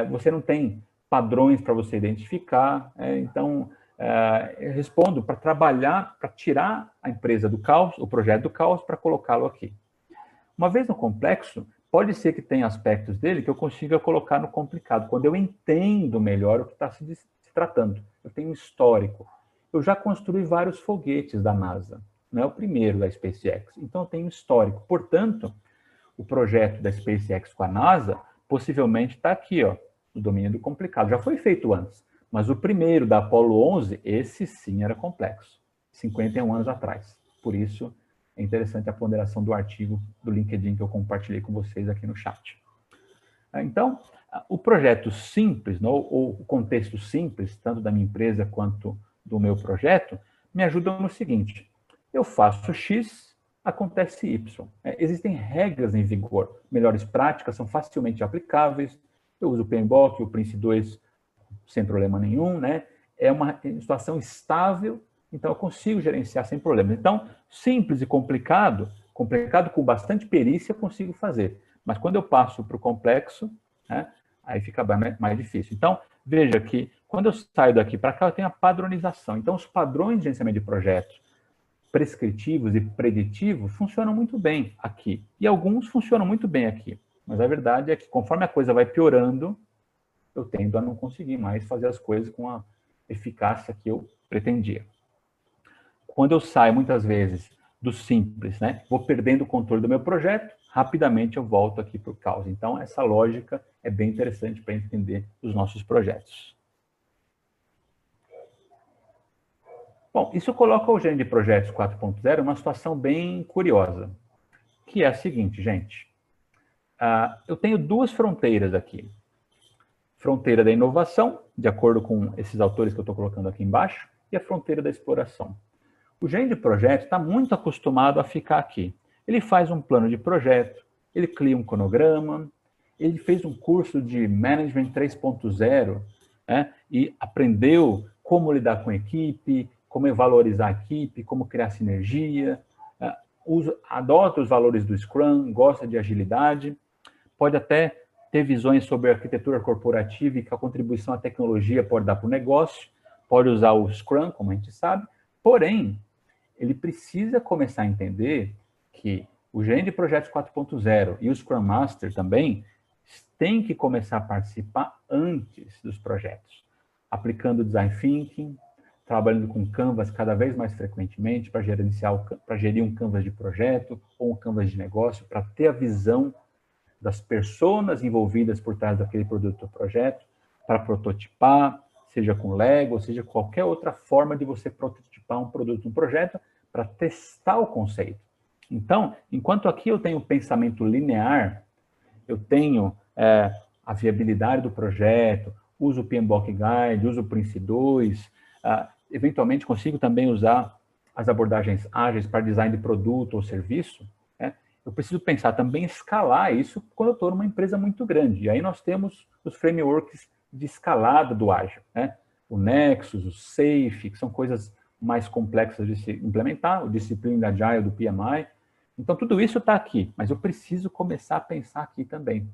S2: você não tem padrões para você identificar. Então, eu respondo para trabalhar, para tirar a empresa do caos, o projeto do caos, para colocá-lo aqui. Uma vez no complexo, pode ser que tenha aspectos dele que eu consiga colocar no complicado, quando eu entendo melhor o que está se tratando. Eu tenho um histórico. Eu já construí vários foguetes da NASA, não é o primeiro da SpaceX, então eu tenho um histórico. Portanto, o projeto da SpaceX com a NASA possivelmente está aqui, ó, no domínio do complicado. Já foi feito antes, mas o primeiro da Apollo 11, esse sim era complexo, 51 anos atrás. Por isso, é interessante a ponderação do artigo do LinkedIn que eu compartilhei com vocês aqui no chat. Então, o projeto simples, ou o contexto simples, tanto da minha empresa quanto do meu projeto, me ajuda no seguinte: eu faço X, acontece Y. Existem regras em vigor, melhores práticas são facilmente aplicáveis. Eu uso o PMBOK, o Prince2 sem problema nenhum, né? É uma situação estável, então eu consigo gerenciar sem problema. Então, simples e complicado com bastante perícia, eu consigo fazer. Mas quando eu passo para o complexo, né, aí fica mais difícil. Então, veja que quando eu saio daqui para cá, eu tenho a padronização. Então, os padrões de gerenciamento de projetos prescritivos e preditivos funcionam muito bem aqui. E alguns funcionam muito bem aqui. Mas a verdade é que, conforme a coisa vai piorando, eu tendo a não conseguir mais fazer as coisas com a eficácia que eu pretendia. Quando eu saio, muitas vezes, do simples, né, vou perdendo o controle do meu projeto, rapidamente eu volto aqui para o caos. Então, essa lógica é bem interessante para entender os nossos projetos. Bom, isso coloca o gerente de projetos 4.0 em uma situação bem curiosa, que é a seguinte, gente. Eu tenho duas fronteiras aqui. Fronteira da inovação, de acordo com esses autores que eu estou colocando aqui embaixo, e a fronteira da exploração. O gerente de projeto está muito acostumado a ficar aqui. Ele faz um plano de projeto, ele cria um cronograma, ele fez um curso de Management 3.0, né, e aprendeu como lidar com a equipe, como valorizar a equipe, como criar sinergia, adota os valores do Scrum, gosta de agilidade, pode até ter visões sobre a arquitetura corporativa e que a contribuição à tecnologia pode dar para o negócio, pode usar o Scrum, como a gente sabe, porém, ele precisa começar a entender que o gerente de projetos 4.0 e o Scrum Master também têm que começar a participar antes dos projetos, aplicando Design Thinking, trabalhando com Canvas cada vez mais frequentemente para gerir um Canvas de projeto ou um Canvas de negócio, para ter a visão das pessoas envolvidas por trás daquele produto ou projeto, para prototipar, seja com Lego, seja qualquer outra forma de você prototipar um produto, um projeto, para testar o conceito. Então, enquanto aqui eu tenho o pensamento linear, eu tenho a viabilidade do projeto, uso o PMBOK Guide, uso o Prince2, eventualmente consigo também usar as abordagens ágeis para design de produto ou serviço, né? Eu preciso pensar também em escalar isso quando eu estou numa empresa muito grande. E aí nós temos os frameworks de escalada do ágil, né? O Nexus, o Safe, que são coisas mais complexas de se implementar, o Discipline Agile do PMI. Então, tudo isso está aqui, mas eu preciso começar a pensar aqui também.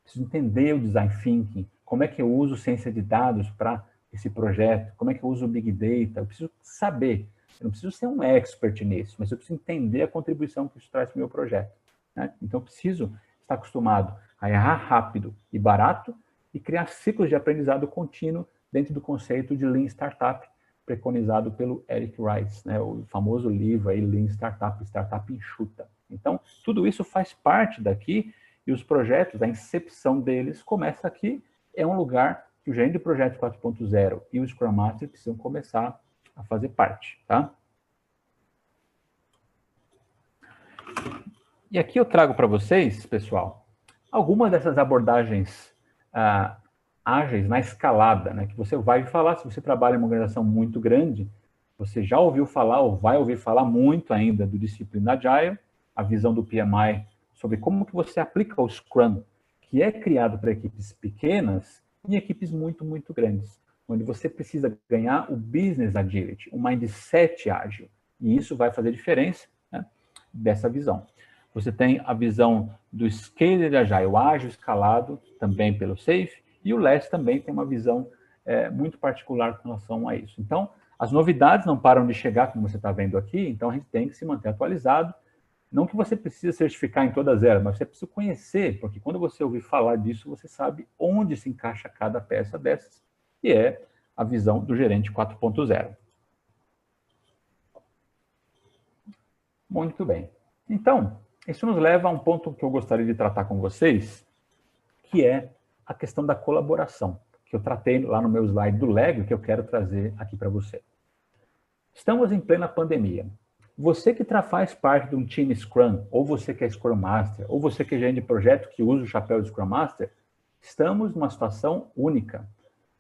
S2: Preciso entender o Design Thinking, como é que eu uso ciência de dados para esse projeto, como é que eu uso o Big Data, eu preciso saber. Eu não preciso ser um expert nisso, mas eu preciso entender a contribuição que isso traz para o meu projeto, né? Então, eu preciso estar acostumado a errar rápido e barato e criar ciclos de aprendizado contínuo dentro do conceito de Lean Startup, preconizado pelo Eric Rice, né? O famoso livro aí, Lean Startup, Startup enxuta. Então, tudo isso faz parte daqui e os projetos, a incepção deles começa aqui, é um lugar que o gerente de projeto 4.0 e o Scrum Master precisam começar a fazer parte, tá? E aqui eu trago para vocês, pessoal, algumas dessas abordagens ágeis na escalada, né, que você vai falar, se você trabalha em uma organização muito grande, você já ouviu falar ou vai ouvir falar muito ainda do Discipline Agile, a visão do PMI sobre como que você aplica o Scrum, que é criado para equipes pequenas e equipes muito, muito grandes, onde você precisa ganhar o Business Agility, o mindset ágil, e isso vai fazer diferença, né, dessa visão. Você tem a visão do Scaled Agile, o ágil escalado, também pelo SAFe, e o LESS também tem uma visão muito particular com relação a isso. Então, as novidades não param de chegar, como você está vendo aqui, então a gente tem que se manter atualizado. Não que você precise certificar em todas elas, mas você precisa conhecer, porque quando você ouvir falar disso, você sabe onde se encaixa cada peça dessas, que é a visão do gerente 4.0. Muito bem. Então, isso nos leva a um ponto que eu gostaria de tratar com vocês, que é a questão da colaboração, que eu tratei lá no meu slide do Lego, que eu quero trazer aqui para você. Estamos em plena pandemia. Você que faz parte de um time Scrum, ou você que é Scrum Master, ou você que é gerente de projeto que usa o chapéu de Scrum Master, estamos numa situação única.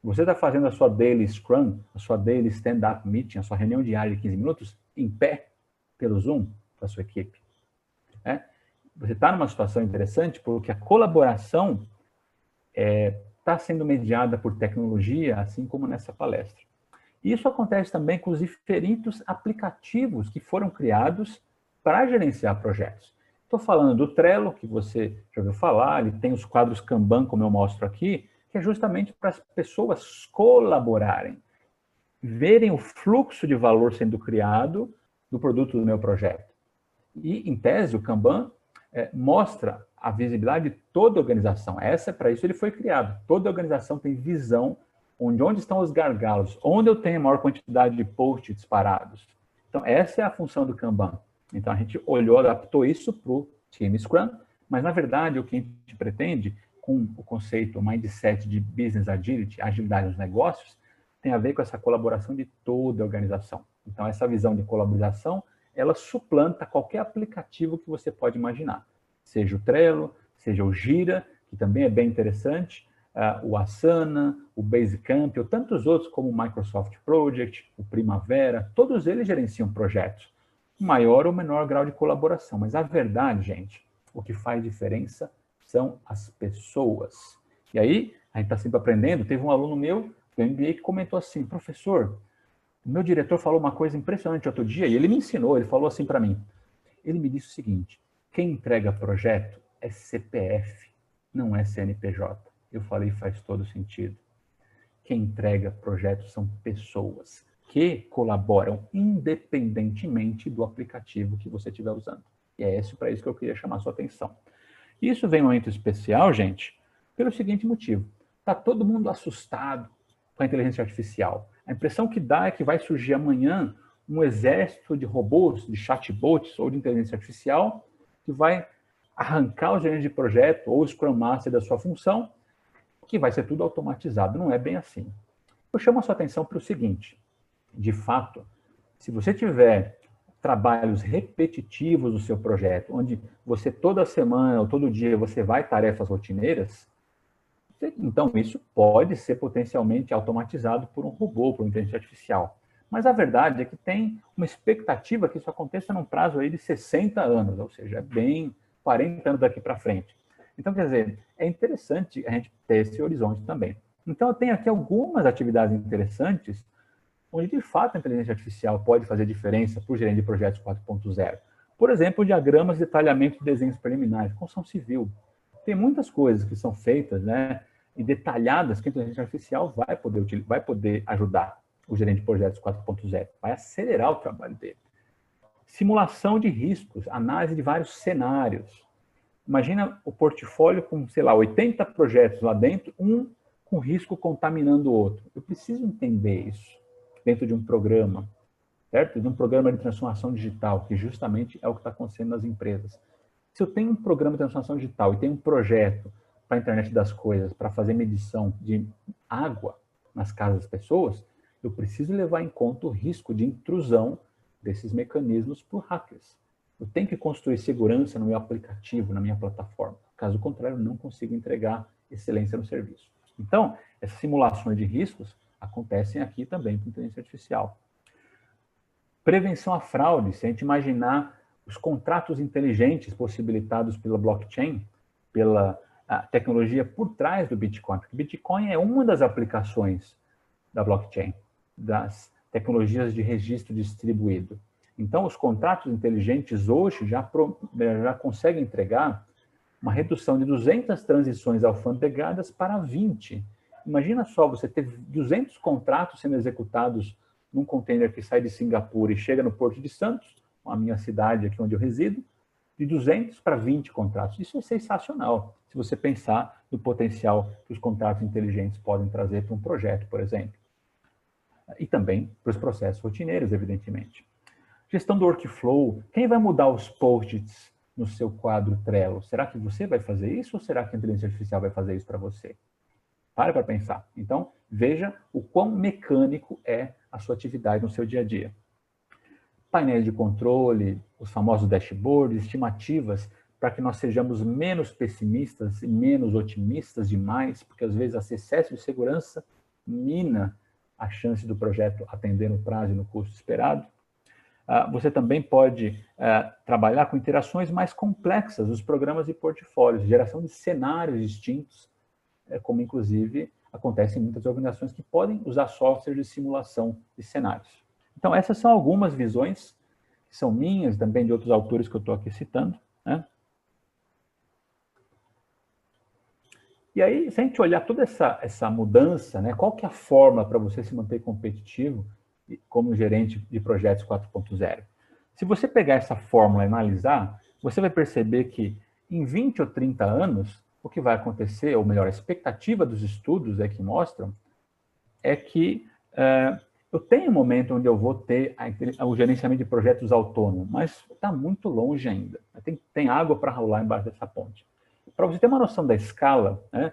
S2: Você está fazendo a sua daily Scrum, a sua daily stand-up meeting, a sua reunião diária de 15 minutos, em pé, pelo Zoom, com a sua equipe. Você está numa situação interessante porque a colaboração está sendo mediada por tecnologia, assim como nessa palestra. Isso acontece também com os diferentes aplicativos que foram criados para gerenciar projetos. Estou falando do Trello, que você já ouviu falar, ele tem os quadros Kanban, como eu mostro aqui, que é justamente para as pessoas colaborarem, verem o fluxo de valor sendo criado do produto do meu projeto. E, em tese, o Kanban mostra a visibilidade de toda a organização. Para isso ele foi criado. Toda a organização tem visão onde estão os gargalos, onde eu tenho a maior quantidade de post-its parados. Então, essa é a função do Kanban. Então, a gente olhou, adaptou isso para o time Scrum, mas, na verdade, o que a gente pretende com o conceito, o mindset de Business Agility, agilidade nos negócios, tem a ver com essa colaboração de toda a organização. Então, essa visão de colaboração, ela suplanta qualquer aplicativo que você pode imaginar. Seja o Trello, seja o Gira, que também é bem interessante, o Asana, o Basecamp, ou tantos outros como o Microsoft Project, o Primavera, todos eles gerenciam projetos, maior ou menor grau de colaboração. Mas a verdade, gente, o que faz diferença são as pessoas. E aí, a gente está sempre aprendendo. Teve um aluno meu do MBA que comentou assim: professor, o meu diretor falou uma coisa impressionante outro dia, e ele me ensinou, ele falou assim para mim. Ele me disse o seguinte: quem entrega projeto é CPF, não é CNPJ. Eu falei, faz todo sentido. Quem entrega projetos são pessoas que colaboram independentemente do aplicativo que você estiver usando. E é para isso que eu queria chamar a sua atenção. Isso vem um momento especial, gente, pelo seguinte motivo. Está todo mundo assustado com a inteligência artificial. A impressão que dá é que vai surgir amanhã um exército de robôs, de chatbots ou de inteligência artificial que vai arrancar os gerentes de projeto ou o Scrum Master da sua função, que vai ser tudo automatizado. Não é bem assim. Eu chamo a sua atenção para o seguinte. De fato, se você tiver trabalhos repetitivos no seu projeto, onde você toda semana ou todo dia você vai tarefas rotineiras, então isso pode ser potencialmente automatizado por um robô, por uma inteligência artificial. Mas a verdade é que tem uma expectativa que isso aconteça num prazo aí de 60 anos, ou seja, é bem 40 anos daqui para frente. Então, quer dizer, é interessante a gente ter esse horizonte também. Então, eu tenho aqui algumas atividades interessantes onde, de fato, a inteligência artificial pode fazer diferença para o gerente de projetos 4.0. Por exemplo, diagramas de detalhamento de desenhos preliminares, construção civil. Tem muitas coisas que são feitas, né, e detalhadas que a inteligência artificial vai poder ajudar o gerente de projetos 4.0, vai acelerar o trabalho dele. Simulação de riscos, análise de vários cenários. Imagina o portfólio com, sei lá, 80 projetos lá dentro, um com risco contaminando o outro. Eu preciso entender isso dentro de um programa, certo? De um programa de transformação digital, que justamente é o que está acontecendo nas empresas. Se eu tenho um programa de transformação digital e tenho um projeto para a internet das coisas, para fazer medição de água nas casas das pessoas, eu preciso levar em conta o risco de intrusão desses mecanismos por hackers. Eu tenho que construir segurança no meu aplicativo, na minha plataforma. Caso contrário, eu não consigo entregar excelência no serviço. Então, essas simulações de riscos acontecem aqui também com inteligência artificial. Prevenção à fraude, se a gente imaginar os contratos inteligentes possibilitados pela blockchain, pela tecnologia por trás do Bitcoin, porque o Bitcoin é uma das aplicações da blockchain, das tecnologias de registro distribuído. Então, os contratos inteligentes hoje já conseguem entregar uma redução de 200 transições alfandegadas para 20. Imagina só, você ter 200 contratos sendo executados num container que sai de Singapura e chega no Porto de Santos, a minha cidade aqui onde eu resido, de 200 para 20 contratos. Isso é sensacional, se você pensar no potencial que os contratos inteligentes podem trazer para um projeto, por exemplo. E também para os processos rotineiros, evidentemente. Gestão do workflow. Quem vai mudar os post-its no seu quadro Trello? Será que você vai fazer isso ou será que a inteligência artificial vai fazer isso para você? Para pensar. Então, veja o quão mecânico é a sua atividade no seu dia a dia. Painéis de controle, os famosos dashboards, estimativas, para que nós sejamos menos pessimistas e menos otimistas demais, porque às vezes esse excesso de segurança mina a chance do projeto atender no prazo e no custo esperado. Você também pode trabalhar com interações mais complexas dos programas e portfólios, geração de cenários distintos, como inclusive acontece em muitas organizações que podem usar software de simulação de cenários. Então, essas são algumas visões que são minhas, também de outros autores que eu estou aqui citando, né? E aí, se a gente olhar toda essa mudança, né, qual que é a forma para você se manter competitivo como gerente de projetos 4.0? Se você pegar essa fórmula e analisar, você vai perceber que em 20 ou 30 anos, o que vai acontecer, ou melhor, a expectativa dos estudos que mostram, é que eu tenho um momento onde eu vou ter o gerenciamento de projetos autônomo, mas está muito longe ainda. Tem água para rolar embaixo dessa ponte. Para você ter uma noção da escala, né,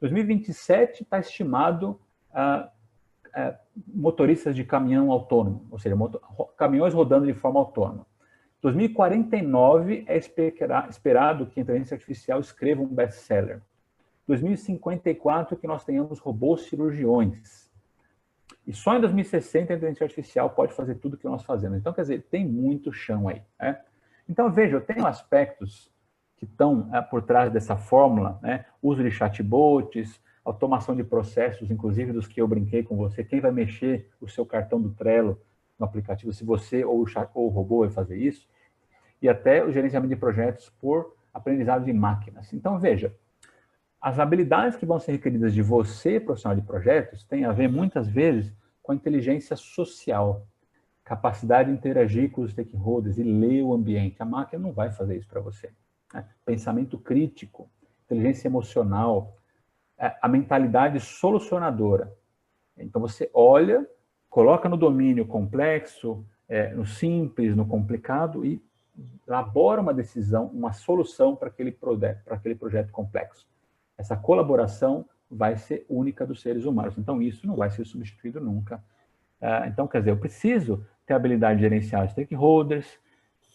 S2: 2027 está estimado motoristas de caminhão autônomo, ou seja, caminhões rodando de forma autônoma. 2049 é esperado que a inteligência artificial escreva um best-seller. 2054 que nós tenhamos robôs cirurgiões. E só em 2060 a inteligência artificial pode fazer tudo o que nós fazemos. Então, quer dizer, tem muito chão aí. Né? Então, veja, eu tenho aspectos que estão por trás dessa fórmula, né? Uso de chatbots, automação de processos, inclusive dos que eu brinquei com você. Quem vai mexer o seu cartão do Trello no aplicativo, se você ou o robô vai fazer isso, e até o gerenciamento de projetos por aprendizado de máquinas. Então, veja, as habilidades que vão ser requeridas de você, profissional de projetos, têm a ver, muitas vezes, com a inteligência social. capacidade de interagir com os stakeholders e ler o ambiente. A máquina não vai fazer isso para você. Né? Pensamento crítico, inteligência emocional, a mentalidade solucionadora. Então, você olha, coloca no domínio complexo, no simples, no complicado e elabora uma decisão, uma solução para aquele projeto complexo. Essa colaboração vai ser única dos seres humanos. Então, isso não vai ser substituído nunca. Então, quer dizer, eu preciso ter a habilidade de gerenciar os stakeholders,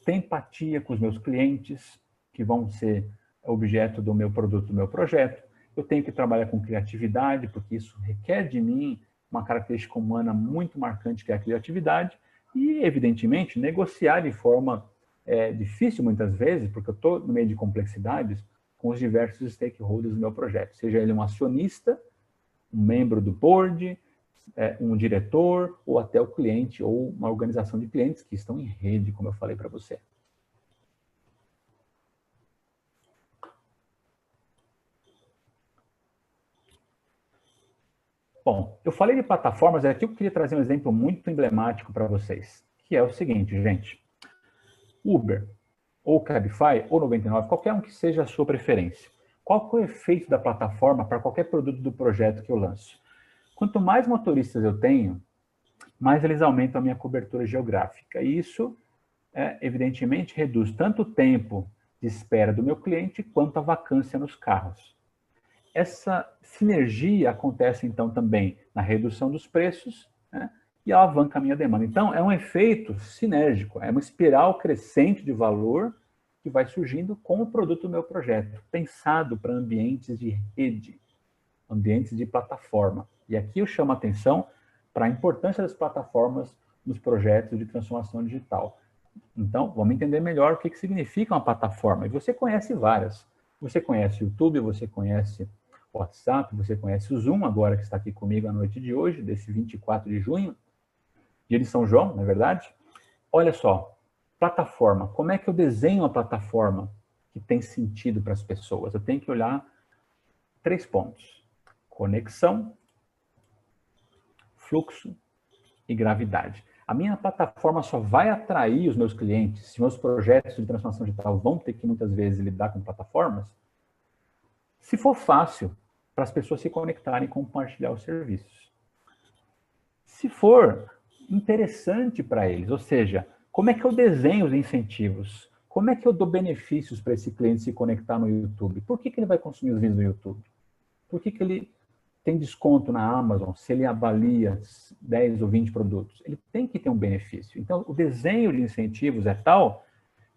S2: ter empatia com os meus clientes, que vão ser objeto do meu produto, do meu projeto. Eu tenho que trabalhar com criatividade, porque isso requer de mim uma característica humana muito marcante, que é a criatividade, e, evidentemente, negociar de forma difícil, muitas vezes, porque eu estou no meio de complexidades, com os diversos stakeholders do meu projeto, seja ele um acionista, um membro do board, um diretor, ou até o cliente, ou uma organização de clientes que estão em rede, como eu falei para você. Bom, eu falei de plataformas, aqui eu queria trazer um exemplo muito emblemático para vocês, que é o seguinte, gente. Uber, ou Cabify, ou 99, qualquer um que seja a sua preferência. Qual que é o efeito da plataforma para qualquer produto do projeto que eu lanço? Quanto mais motoristas eu tenho, mais eles aumentam a minha cobertura geográfica. E isso, evidentemente, reduz tanto o tempo de espera do meu cliente, quanto a vacância nos carros. Essa sinergia acontece, então, também na redução dos preços, né, e alavanca a minha demanda. Então, é um efeito sinérgico, é uma espiral crescente de valor que vai surgindo com o produto do meu projeto, pensado para ambientes de rede, ambientes de plataforma. E aqui eu chamo a atenção para a importância das plataformas nos projetos de transformação digital. Então, vamos entender melhor o que significa uma plataforma. E você conhece várias. Você conhece o YouTube, você conhece o WhatsApp, você conhece o Zoom, agora que está aqui comigo à noite de hoje, desse 24 de junho, dia de São João, não é verdade? Olha só, plataforma. Como é que eu desenho uma plataforma que tem sentido para as pessoas? Eu tenho que olhar 3 pontos. Conexão, fluxo e gravidade. A minha plataforma só vai atrair os meus clientes, se meus projetos de transformação digital vão ter que, muitas vezes, lidar com plataformas, se for fácil para as pessoas se conectarem e compartilhar os serviços. Se for interessante para eles, ou seja, como é que eu desenho os incentivos? Como é que eu dou benefícios para esse cliente se conectar no YouTube? Por que ele vai consumir os vídeos no YouTube? Por que ele tem desconto na Amazon se ele avalia 10 ou 20 produtos? Ele tem que ter um benefício. Então, o desenho de incentivos é tal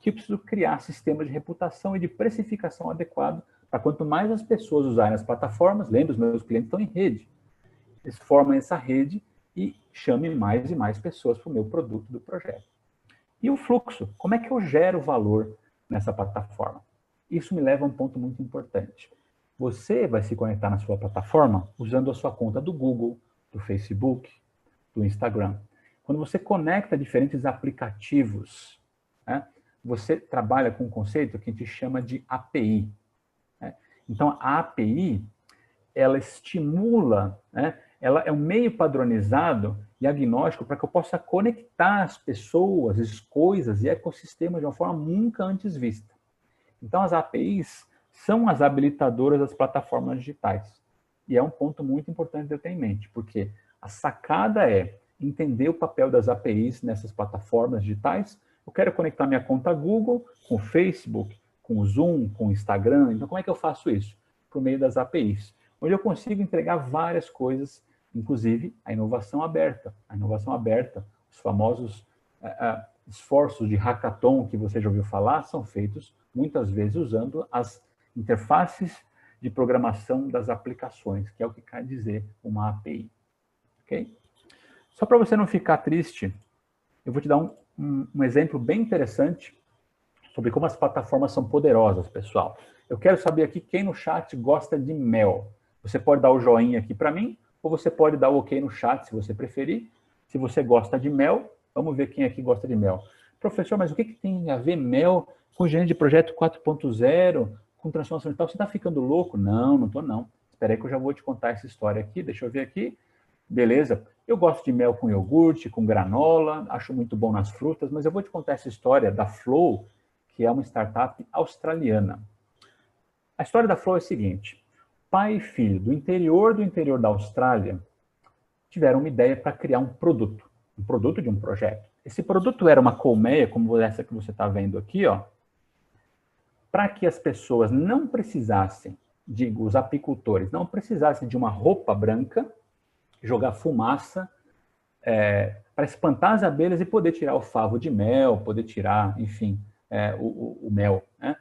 S2: que eu preciso criar sistemas de reputação e de precificação adequado para quanto mais as pessoas usarem as plataformas, lembre, os meus clientes estão em rede. Eles formam essa rede e chamem mais e mais pessoas para o meu produto do projeto. E o fluxo, como é que eu gero valor nessa plataforma? Isso me leva a um ponto muito importante. Você vai se conectar na sua plataforma usando a sua conta do Google, do Facebook, do Instagram. Quando você conecta diferentes aplicativos, né, você trabalha com um conceito que a gente chama de API. Né? Então, a API, ela estimula, né, ela é um meio padronizado e agnóstico para que eu possa conectar as pessoas, as coisas e ecossistemas de uma forma nunca antes vista. Então, as APIs são as habilitadoras das plataformas digitais. E é um ponto muito importante de eu ter em mente, porque a sacada é entender o papel das APIs nessas plataformas digitais. Eu quero conectar minha conta Google com o Facebook, com o Zoom, com o Instagram. Então, como é que eu faço isso? Por meio das APIs, onde eu consigo entregar várias coisas, inclusive a inovação aberta. A inovação aberta, os famosos esforços de hackathon que você já ouviu falar, são feitos muitas vezes usando as interfaces de programação das aplicações, que é o que quer dizer uma API. Okay? Só para você não ficar triste, eu vou te dar um exemplo bem interessante sobre como as plataformas são poderosas, pessoal. Eu quero saber aqui quem no chat gosta de mel. Você pode dar o joinha aqui para mim, ou você pode dar o ok no chat, se você preferir. Se você gosta de mel, vamos ver quem aqui gosta de mel. Professor, mas o que tem a ver mel com gerente de projeto 4.0, com transformação digital? Você está ficando louco? Não, não estou não. Espera aí que eu já vou te contar essa história aqui. Deixa eu ver aqui. Beleza. Eu gosto de mel com iogurte, com granola, acho muito bom nas frutas, mas eu vou te contar essa história da Flow, que é uma startup australiana. A história da Flow é a seguinte: pai e filho do interior da Austrália tiveram uma ideia para criar um produto de um projeto. Esse produto era uma colmeia, como essa que você está vendo aqui, ó, para que as pessoas não precisassem, os apicultores, não precisassem de uma roupa branca, jogar fumaça para espantar as abelhas e poder tirar o favo de mel, poder tirar, enfim, o mel, né?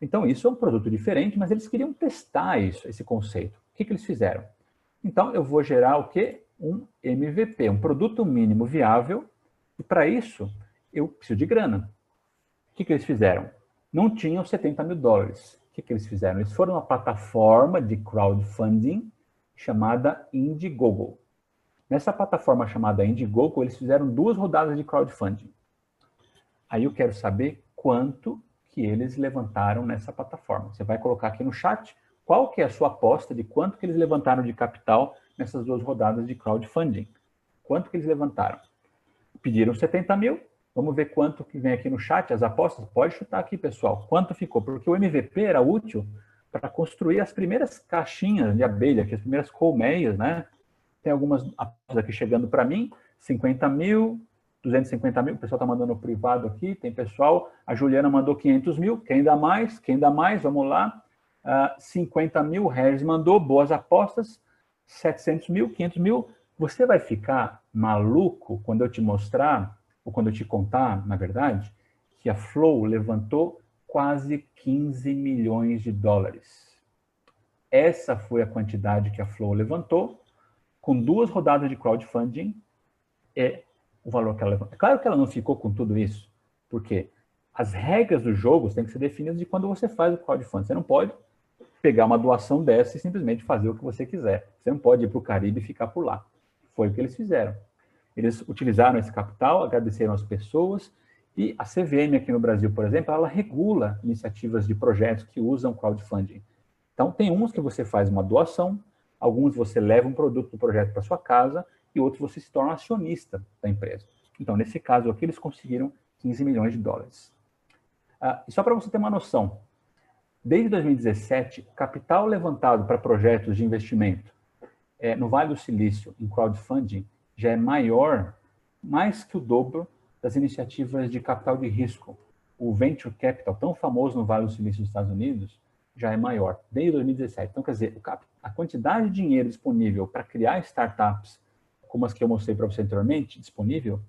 S2: Então, isso é um produto diferente, mas eles queriam testar esse conceito. O que eles fizeram? Então, eu vou gerar o quê? Um MVP, um produto mínimo viável, e para isso, eu preciso de grana. O que eles fizeram? Não tinham 70 mil dólares. O que eles fizeram? Eles foram uma plataforma de crowdfunding chamada Indiegogo. Nessa plataforma chamada Indiegogo, eles fizeram 2 rodadas de crowdfunding. Aí eu quero saber quanto que eles levantaram nessa plataforma. Você vai colocar aqui no chat qual que é a sua aposta de quanto que eles levantaram de capital nessas 2 rodadas de crowdfunding. Quanto que eles levantaram? Pediram 70 mil. Vamos ver quanto que vem aqui no chat, as apostas. Pode chutar aqui, pessoal. Quanto ficou? Porque o MVP era útil para construir as primeiras caixinhas de abelha, as primeiras colmeias, né? Tem algumas apostas aqui chegando para mim. 50 mil, 250 mil. O pessoal está mandando no privado aqui. Tem pessoal. A Juliana mandou 500 mil. Quem dá mais? Quem dá mais? Vamos lá. 50 mil. Regis mandou. Boas apostas. 700 mil, 500 mil. Você vai ficar maluco quando eu te mostrar, ou quando eu te contar, na verdade, que a Flow levantou quase 15 milhões de dólares. Essa foi a quantidade que a Flow levantou, com 2 rodadas de crowdfunding, é o valor que ela levantou. É claro que ela não ficou com tudo isso, porque as regras do jogo têm que ser definidas de quando você faz o crowdfunding. Você não pode pegar uma doação dessa e simplesmente fazer o que você quiser. Você não pode ir para o Caribe e ficar por lá. Foi o que eles fizeram. Eles utilizaram esse capital, agradeceram as pessoas, e a CVM aqui no Brasil, por exemplo, ela regula iniciativas de projetos que usam crowdfunding. Então, tem uns que você faz uma doação, alguns você leva um produto do projeto para sua casa, e outros você se torna acionista da empresa. Então, nesse caso aqui, eles conseguiram 15 milhões de dólares. E só para você ter uma noção, desde 2017, capital levantado para projetos de investimento no Vale do Silício, em crowdfunding, já é maior, mais que o dobro das iniciativas de capital de risco. O Venture Capital, tão famoso no Vale do Silício dos Estados Unidos, já é maior, desde 2017. Então, quer dizer, a quantidade de dinheiro disponível para criar startups, como as que eu mostrei para você anteriormente, disponível,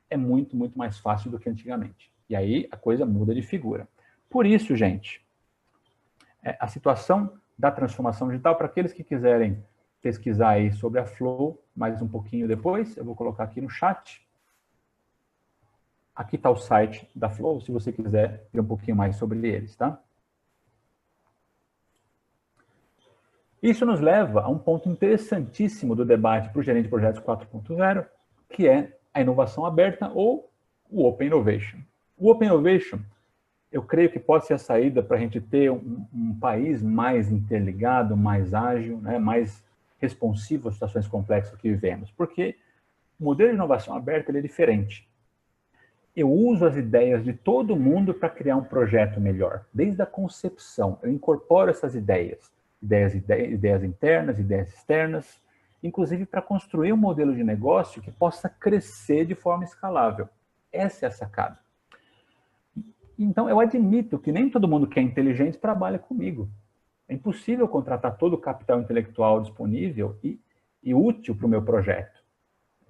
S2: é muito, muito mais fácil do que antigamente. E aí a coisa muda de figura. Por isso, gente, a situação da transformação digital, para aqueles que quiserem pesquisar aí sobre a Flow mais um pouquinho depois, eu vou colocar aqui no chat. Aqui está o site da Flow, se você quiser ver um pouquinho mais sobre eles, tá? Isso nos leva a um ponto interessantíssimo do debate para o gerente de projetos 4.0, que é a inovação aberta ou o Open Innovation. O Open Innovation, eu creio que pode ser a saída para a gente ter um país mais interligado, mais ágil, né, mais responsivo às situações complexas que vivemos, porque o modelo de inovação aberta ele é diferente. Eu uso as ideias de todo mundo para criar um projeto melhor, desde a concepção. Eu incorporo essas ideias internas, ideias externas, inclusive para construir um modelo de negócio que possa crescer de forma escalável. Essa é a sacada. Então, eu admito que nem todo mundo que é inteligente trabalha comigo. É impossível contratar todo o capital intelectual disponível e útil para o meu projeto.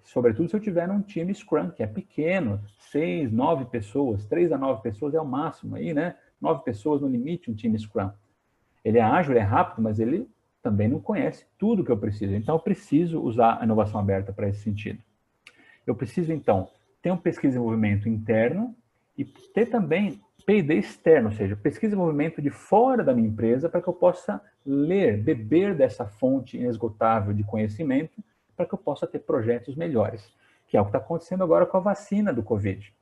S2: Sobretudo se eu tiver um time Scrum, que é pequeno, 6, 9 pessoas, 3 a 9 pessoas é o máximo aí, né? 9 pessoas no limite, um time Scrum. Ele é ágil, ele é rápido, mas ele também não conhece tudo que eu preciso. Então, eu preciso usar a inovação aberta para esse sentido. Eu preciso, então, ter um pesquisa e desenvolvimento interno e ter também P&D externo, ou seja, pesquisa e desenvolvimento de fora da minha empresa para que eu possa ler, beber dessa fonte inesgotável de conhecimento para que eu possa ter projetos melhores, que é o que está acontecendo agora com a vacina do Covid.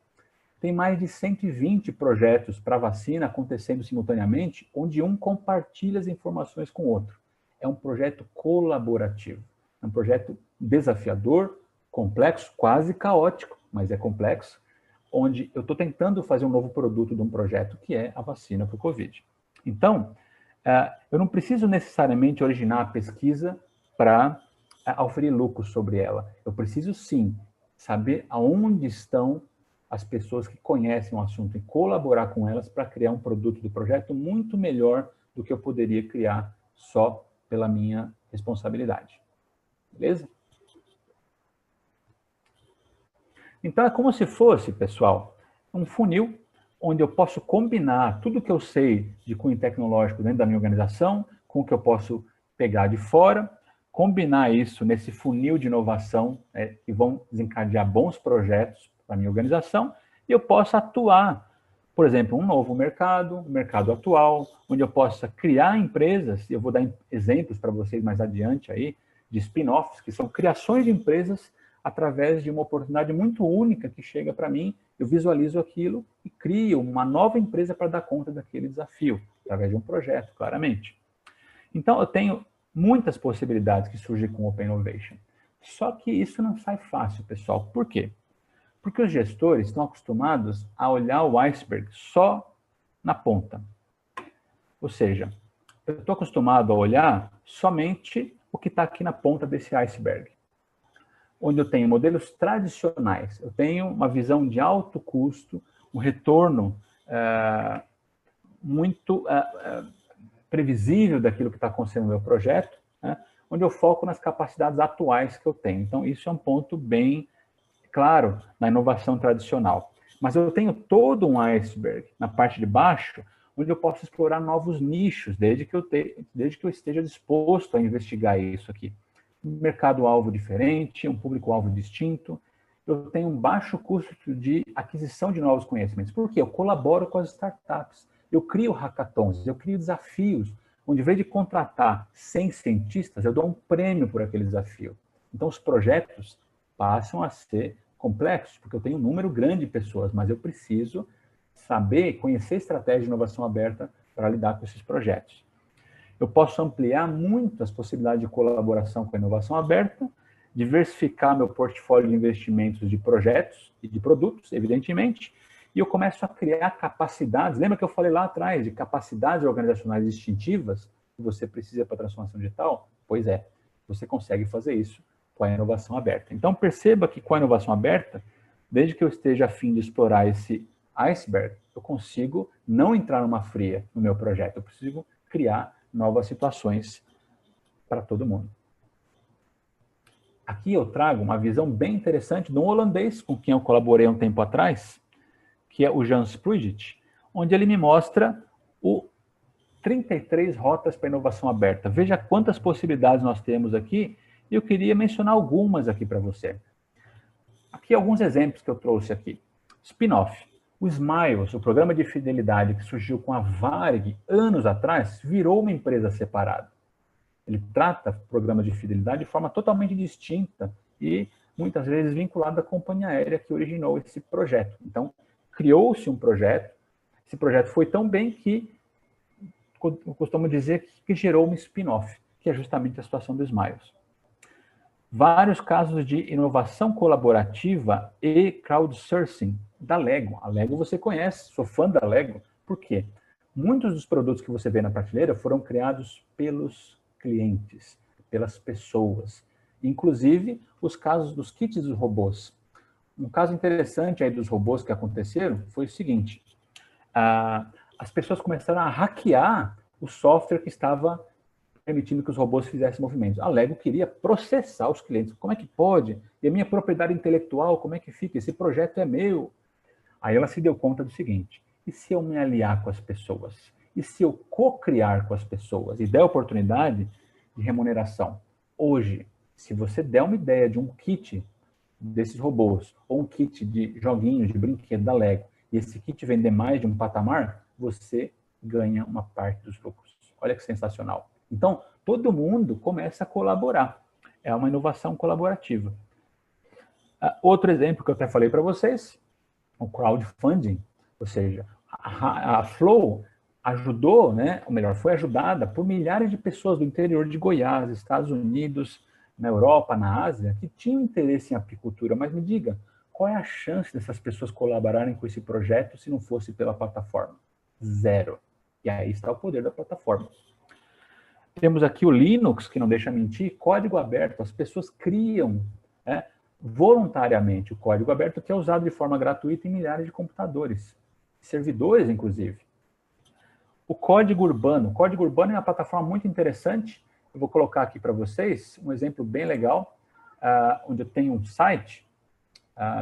S2: Tem mais de 120 projetos para vacina acontecendo simultaneamente, onde um compartilha as informações com o outro. É um projeto colaborativo, é um projeto desafiador, complexo, quase caótico, mas é complexo, onde eu estou tentando fazer um novo produto de um projeto que é a vacina para o Covid. Então, eu não preciso necessariamente originar a pesquisa para oferir lucro sobre ela. Eu preciso, sim, saber aonde estão as pessoas que conhecem o assunto e colaborar com elas para criar um produto do projeto muito melhor do que eu poderia criar só pela minha responsabilidade. Beleza? Então, é como se fosse, pessoal, um funil onde eu posso combinar tudo que eu sei de cunho tecnológico dentro da minha organização com o que eu posso pegar de fora, combinar isso nesse funil de inovação, que vão desencadear bons projetos para a minha organização, e eu posso atuar, por exemplo, um novo mercado, um mercado atual, onde eu possa criar empresas, e eu vou dar exemplos para vocês mais adiante aí, de spin-offs, que são criações de empresas através de uma oportunidade muito única que chega para mim, eu visualizo aquilo e crio uma nova empresa para dar conta daquele desafio, através de um projeto, claramente. Então, eu tenho muitas possibilidades que surgem com o Open Innovation. Só que isso não sai fácil, pessoal. Por quê? Porque os gestores estão acostumados a olhar o iceberg só na ponta. Ou seja, eu estou acostumado a olhar somente o que está aqui na ponta desse iceberg. Onde eu tenho modelos tradicionais, eu tenho uma visão de alto custo, um retorno muito previsível daquilo que está acontecendo no meu projeto, né, onde eu foco nas capacidades atuais que eu tenho. Então, isso é um ponto bem claro na inovação tradicional. Mas eu tenho todo um iceberg na parte de baixo, onde eu posso explorar novos nichos, desde que eu esteja disposto a investigar isso aqui. Um mercado-alvo diferente, um público-alvo distinto. Eu tenho um baixo custo de aquisição de novos conhecimentos. Por quê? Eu colaboro com as startups. Eu crio hackathons, eu crio desafios, onde, em vez de contratar 100 cientistas, eu dou um prêmio por aquele desafio. Então, os projetos passam a ser complexos, porque eu tenho um número grande de pessoas, mas eu preciso saber, conhecer estratégia de inovação aberta para lidar com esses projetos. Eu posso ampliar muito as possibilidades de colaboração com a inovação aberta, diversificar meu portfólio de investimentos de projetos e de produtos, evidentemente, e eu começo a criar capacidades. Lembra que eu falei lá atrás de capacidades organizacionais distintivas que você precisa para a transformação digital? Pois é, você consegue fazer isso com a inovação aberta. Então, perceba que com a inovação aberta, desde que eu esteja a fim de explorar esse iceberg, eu consigo não entrar numa fria no meu projeto, eu preciso criar novas situações para todo mundo. Aqui eu trago uma visão bem interessante de um holandês com quem eu colaborei um tempo atrás, que é o Jan Spruit, onde ele me mostra o 33 rotas para inovação aberta. Veja quantas possibilidades nós temos aqui, e eu queria mencionar algumas aqui para você. Aqui alguns exemplos que eu trouxe aqui. Spin-off. O Smiles, o programa de fidelidade que surgiu com a Varig anos atrás, virou uma empresa separada. Ele trata programas de fidelidade de forma totalmente distinta e muitas vezes vinculada à companhia aérea que originou esse projeto. Então, criou-se um projeto, esse projeto foi tão bem que eu costumo dizer que gerou um spin-off, que é justamente a situação do Smiles. Vários casos de inovação colaborativa e crowdsourcing da Lego. A Lego você conhece, sou fã da Lego. Por quê? Muitos dos produtos que você vê na prateleira foram criados pelos clientes, pelas pessoas. Inclusive, os casos dos kits dos robôs. Um caso interessante aí dos robôs que aconteceram foi o seguinte. As pessoas começaram a hackear o software que estava permitindo que os robôs fizessem movimentos. A Lego queria processar os clientes. Como é que pode? E a minha propriedade intelectual, como é que fica? Esse projeto é meu. Aí ela se deu conta do seguinte: e se eu me aliar com as pessoas? E se eu co-criar com as pessoas e der oportunidade de remuneração? Hoje, se você der uma ideia de um kit desses robôs, ou um kit de joguinhos, de brinquedo da Lego, e esse kit vender mais de um patamar, você ganha uma parte dos lucros. Olha que sensacional. Então, todo mundo começa a colaborar. É uma inovação colaborativa. Outro exemplo que eu até falei para vocês, o crowdfunding, ou seja, a Flow ajudou, né, ou melhor, foi ajudada por milhares de pessoas do interior de Goiás, Estados Unidos, na Europa, na Ásia, que tinham interesse em apicultura, mas me diga, qual é a chance dessas pessoas colaborarem com esse projeto se não fosse pela plataforma? Zero. E aí está o poder da plataforma. Temos aqui o Linux, que não deixa mentir, código aberto. As pessoas criam, né, voluntariamente o código aberto, que é usado de forma gratuita em milhares de computadores, servidores, inclusive. O código urbano. O código urbano é uma plataforma muito interessante. Eu vou colocar aqui para vocês um exemplo bem legal, onde eu tenho um site.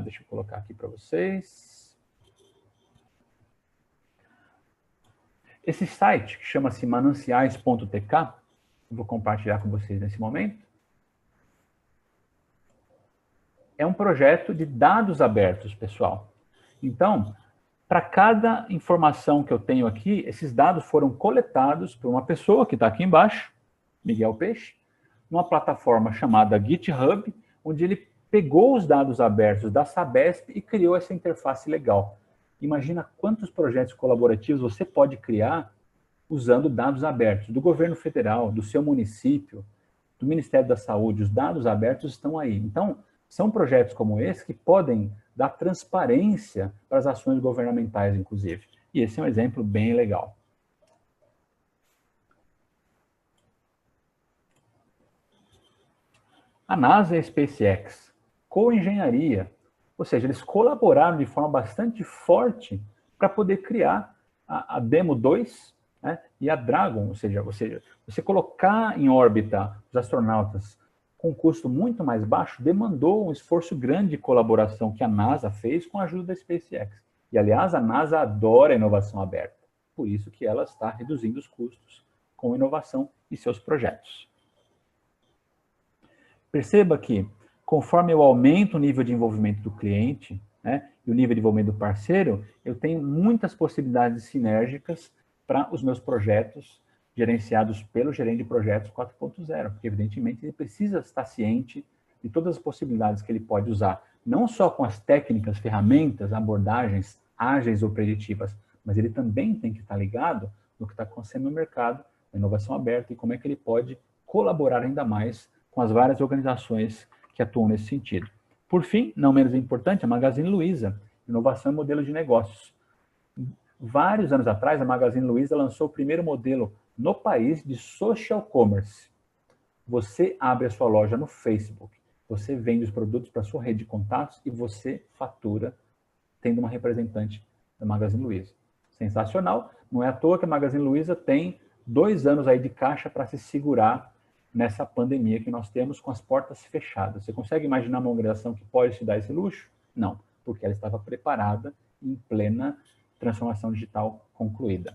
S2: Deixa eu colocar aqui para vocês. Esse site, que chama-se mananciais.tk, eu vou compartilhar com vocês nesse momento, é um projeto de dados abertos, pessoal. Então, para cada informação que eu tenho aqui, esses dados foram coletados por uma pessoa que está aqui embaixo, Miguel Peixe, numa plataforma chamada GitHub, onde ele pegou os dados abertos da Sabesp e criou essa interface legal. Imagina quantos projetos colaborativos você pode criar usando dados abertos do governo federal, do seu município, do Ministério da Saúde. Os dados abertos estão aí. Então, são projetos como esse que podem dar transparência para as ações governamentais, inclusive. E esse é um exemplo bem legal. A NASA e a SpaceX, co-engenharia, ou seja, eles colaboraram de forma bastante forte para poder criar a Demo 2, né, e a Dragon, ou seja, você colocar em órbita os astronautas com um custo muito mais baixo demandou um esforço grande de colaboração que a NASA fez com a ajuda da SpaceX. E, aliás, a NASA adora a inovação aberta, por isso que ela está reduzindo os custos com inovação e seus projetos. Perceba que, conforme eu aumento o nível de envolvimento do cliente, né, e o nível de envolvimento do parceiro, eu tenho muitas possibilidades sinérgicas para os meus projetos gerenciados pelo gerente de projetos 4.0, porque, evidentemente, ele precisa estar ciente de todas as possibilidades que ele pode usar, não só com as técnicas, ferramentas, abordagens ágeis ou preditivas, mas ele também tem que estar ligado no que está acontecendo no mercado, na inovação aberta e como é que ele pode colaborar ainda mais com as várias organizações que atuam nesse sentido. Por fim, não menos importante, a Magazine Luiza, inovação e modelo de negócios. Vários anos atrás, a Magazine Luiza lançou o primeiro modelo no país de social commerce. Você abre a sua loja no Facebook, você vende os produtos para a sua rede de contatos e você fatura tendo uma representante da Magazine Luiza. Sensacional, não é à toa que a Magazine Luiza tem 2 anos aí de caixa para se segurar nessa pandemia que nós temos com as portas fechadas. Você consegue imaginar uma organização que pode se dar esse luxo? Não, porque ela estava preparada em plena transformação digital concluída.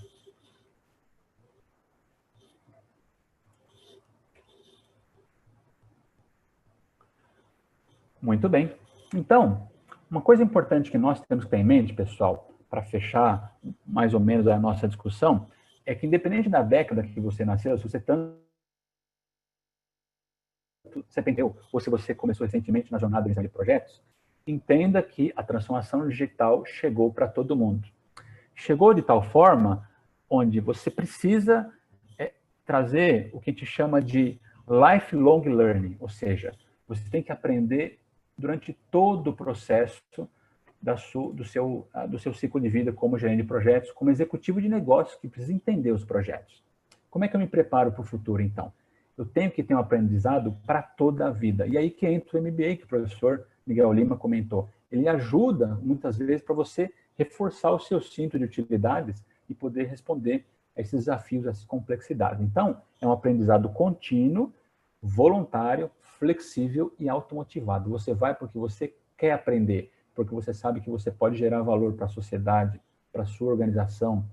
S2: Muito bem. Então, uma coisa importante que nós temos que ter em mente, pessoal, para fechar mais ou menos a nossa discussão, é que independente da década que você nasceu, se você aprendeu, ou se você começou recentemente na jornada de projetos, entenda que a transformação digital chegou para todo mundo. Chegou de tal forma onde você precisa trazer o que a gente chama de lifelong learning, ou seja, você tem que aprender durante todo o processo do seu ciclo de vida como gerente de projetos, como executivo de negócios que precisa entender os projetos. Como é que eu me preparo para o futuro, então? Eu tenho que ter um aprendizado para toda a vida. E aí que entra o MBA, que o professor Miguel Lima comentou. Ele ajuda, muitas vezes, para você reforçar o seu cinto de utilidades e poder responder a esses desafios, a essas complexidades. Então, é um aprendizado contínuo, voluntário, flexível e automotivado. Você vai porque você quer aprender, porque você sabe que você pode gerar valor para a sociedade, para a sua organização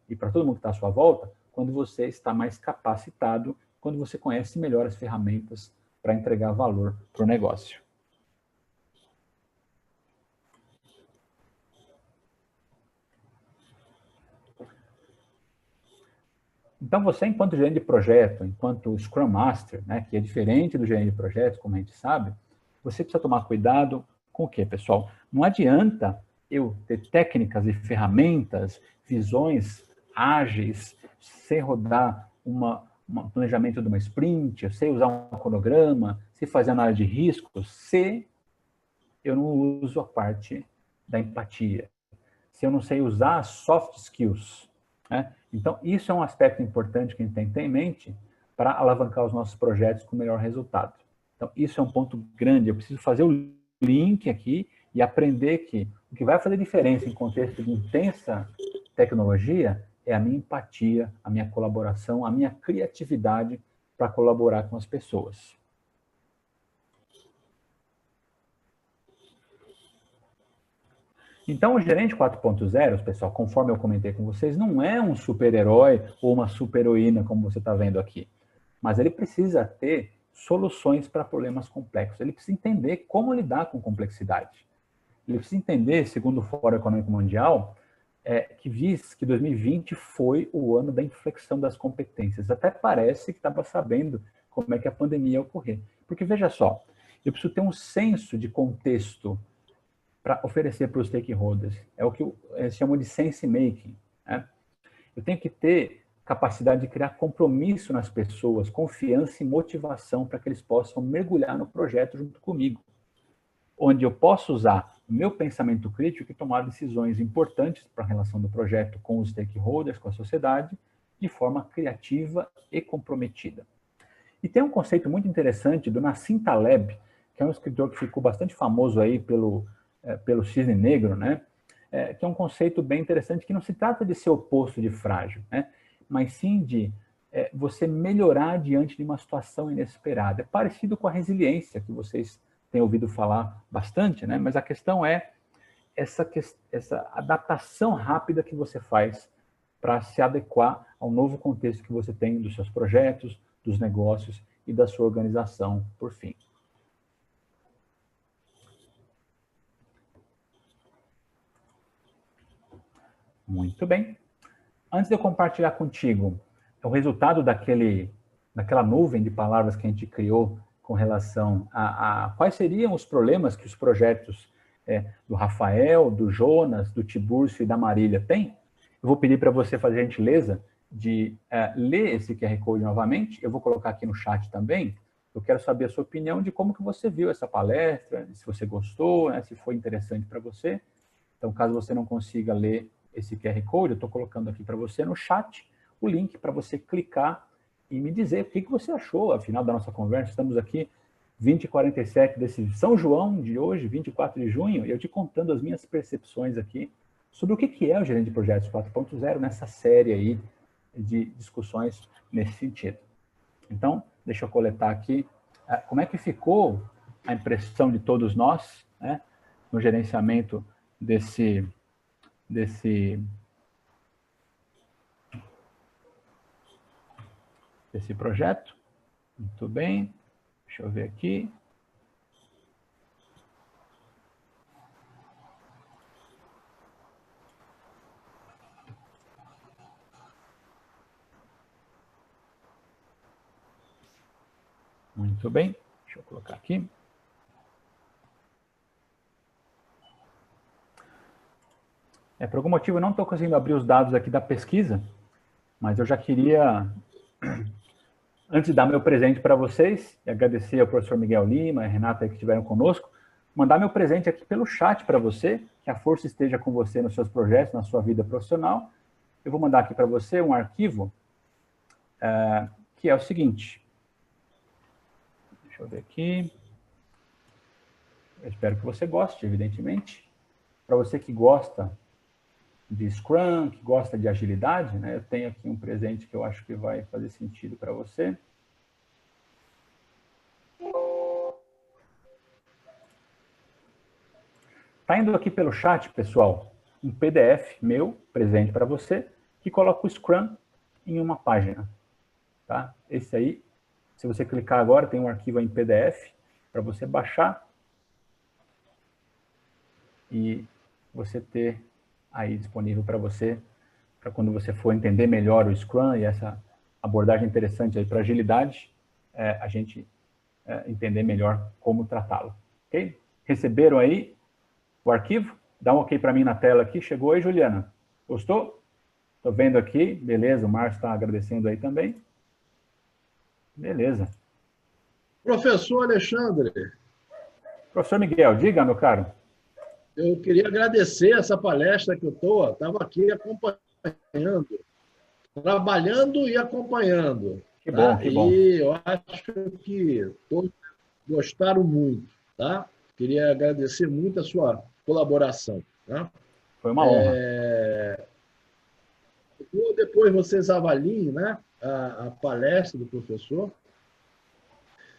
S2: e para todo mundo que está à sua volta, quando você está mais capacitado, quando você conhece melhor as ferramentas para entregar valor para o negócio. Então, você, enquanto gerente de projeto, enquanto Scrum Master, né, que é diferente do gerente de projetos, como a gente sabe, você precisa tomar cuidado com o quê, pessoal? Não adianta eu ter técnicas e ferramentas, visões ágeis, sem rodar uma um planejamento de uma sprint, eu sei usar um cronograma, sei fazer análise de riscos, se eu não uso a parte da empatia, se eu não sei usar soft skills, né? Então, isso é um aspecto importante que a gente tem que ter em mente para alavancar os nossos projetos com melhor resultado. Então, isso é um ponto grande. Eu preciso fazer o link aqui e aprender que o que vai fazer diferença em contexto de intensa tecnologia é a minha empatia, a minha colaboração, a minha criatividade para colaborar com as pessoas. Então, o gerente 4.0, pessoal, conforme eu comentei com vocês, não é um super-herói ou uma super-heroína, como você está vendo aqui. Mas ele precisa ter soluções para problemas complexos. Ele precisa entender como lidar com complexidade. Ele precisa entender, segundo o Fórum Econômico Mundial, que 2020 foi o ano da inflexão das competências. Até parece que estava sabendo como é que a pandemia ia ocorrer. Porque, veja só, eu preciso ter um senso de contexto para oferecer para os stakeholders. É o que eles chamam de sense making, né? Eu tenho que ter capacidade de criar compromisso nas pessoas, confiança e motivação para que eles possam mergulhar no projeto junto comigo, onde eu posso usar o meu pensamento crítico e tomar decisões importantes para a relação do projeto com os stakeholders, com a sociedade, de forma criativa e comprometida. E tem um conceito muito interessante do Nassim Taleb, que é um escritor que ficou bastante famoso aí pelo Cisne Negro, né? Que é um conceito bem interessante, que não se trata de ser oposto de frágil, né? Mas sim de você melhorar diante de uma situação inesperada. É parecido com a resiliência, que vocês têm ouvido falar bastante, né? Mas a questão é essa adaptação rápida que você faz para se adequar ao novo contexto que você tem dos seus projetos, dos negócios e da sua organização, por fim. Muito bem. Antes de eu compartilhar contigo o resultado daquela nuvem de palavras que a gente criou com relação a quais seriam os problemas que os projetos do Rafael, do Jonas, do Tiburcio e da Marília têm, eu vou pedir para você fazer a gentileza de ler esse QR Code novamente. Eu vou colocar aqui no chat também. Eu quero saber a sua opinião de como que você viu essa palestra, se você gostou, né, se foi interessante para você. Então, caso você não consiga ler esse QR Code, eu estou colocando aqui para você no chat o link para você clicar e me dizer o que você achou, afinal da nossa conversa. Estamos aqui 20h47 desse São João de hoje, 24 de junho, e eu te contando as minhas percepções aqui sobre o que é o Gerente de Projetos 4.0 nessa série aí de discussões nesse sentido. Então, deixa eu coletar aqui como é que ficou a impressão de todos nós, né, no gerenciamento desse projeto. Muito bem. Deixa eu ver aqui. Muito bem. Deixa eu colocar aqui. Por algum motivo eu não estou conseguindo abrir os dados aqui da pesquisa, mas eu já queria, antes de dar meu presente para vocês, e agradecer ao professor Miguel Lima e a Renata que estiveram conosco, mandar meu presente aqui pelo chat para você, que a força esteja com você nos seus projetos, na sua vida profissional. Eu vou mandar aqui para você um arquivo, que é o seguinte. Deixa eu ver aqui. Eu espero que você goste, evidentemente. Para você que gosta de Scrum, que gosta de agilidade, né? Eu tenho aqui um presente que eu acho que vai fazer sentido para você. Está indo aqui pelo chat, pessoal, um PDF meu, presente para você, que coloca o Scrum em uma página. Tá? Esse aí, se você clicar agora, tem um arquivo em PDF para você baixar e você ter aí disponível para você, para quando você for entender melhor o Scrum e essa abordagem interessante aí para agilidade, a gente entender melhor como tratá-lo. Ok? Receberam aí o arquivo? Dá um ok para mim na tela aqui. Chegou aí, Juliana? Gostou? Estou vendo aqui. Beleza, o Márcio está agradecendo aí também. Beleza.
S1: Professor Alexandre,
S2: Professor Miguel, diga, meu caro.
S1: eu queria agradecer essa palestra que eu estava aqui acompanhando, trabalhando e acompanhando.
S2: Que bom,
S1: Tá?
S2: que bom.
S1: E eu acho que todos gostaram muito. Tá? Queria agradecer muito a sua colaboração. Tá?
S2: Foi uma honra.
S1: Depois vocês avaliem, né, a palestra do professor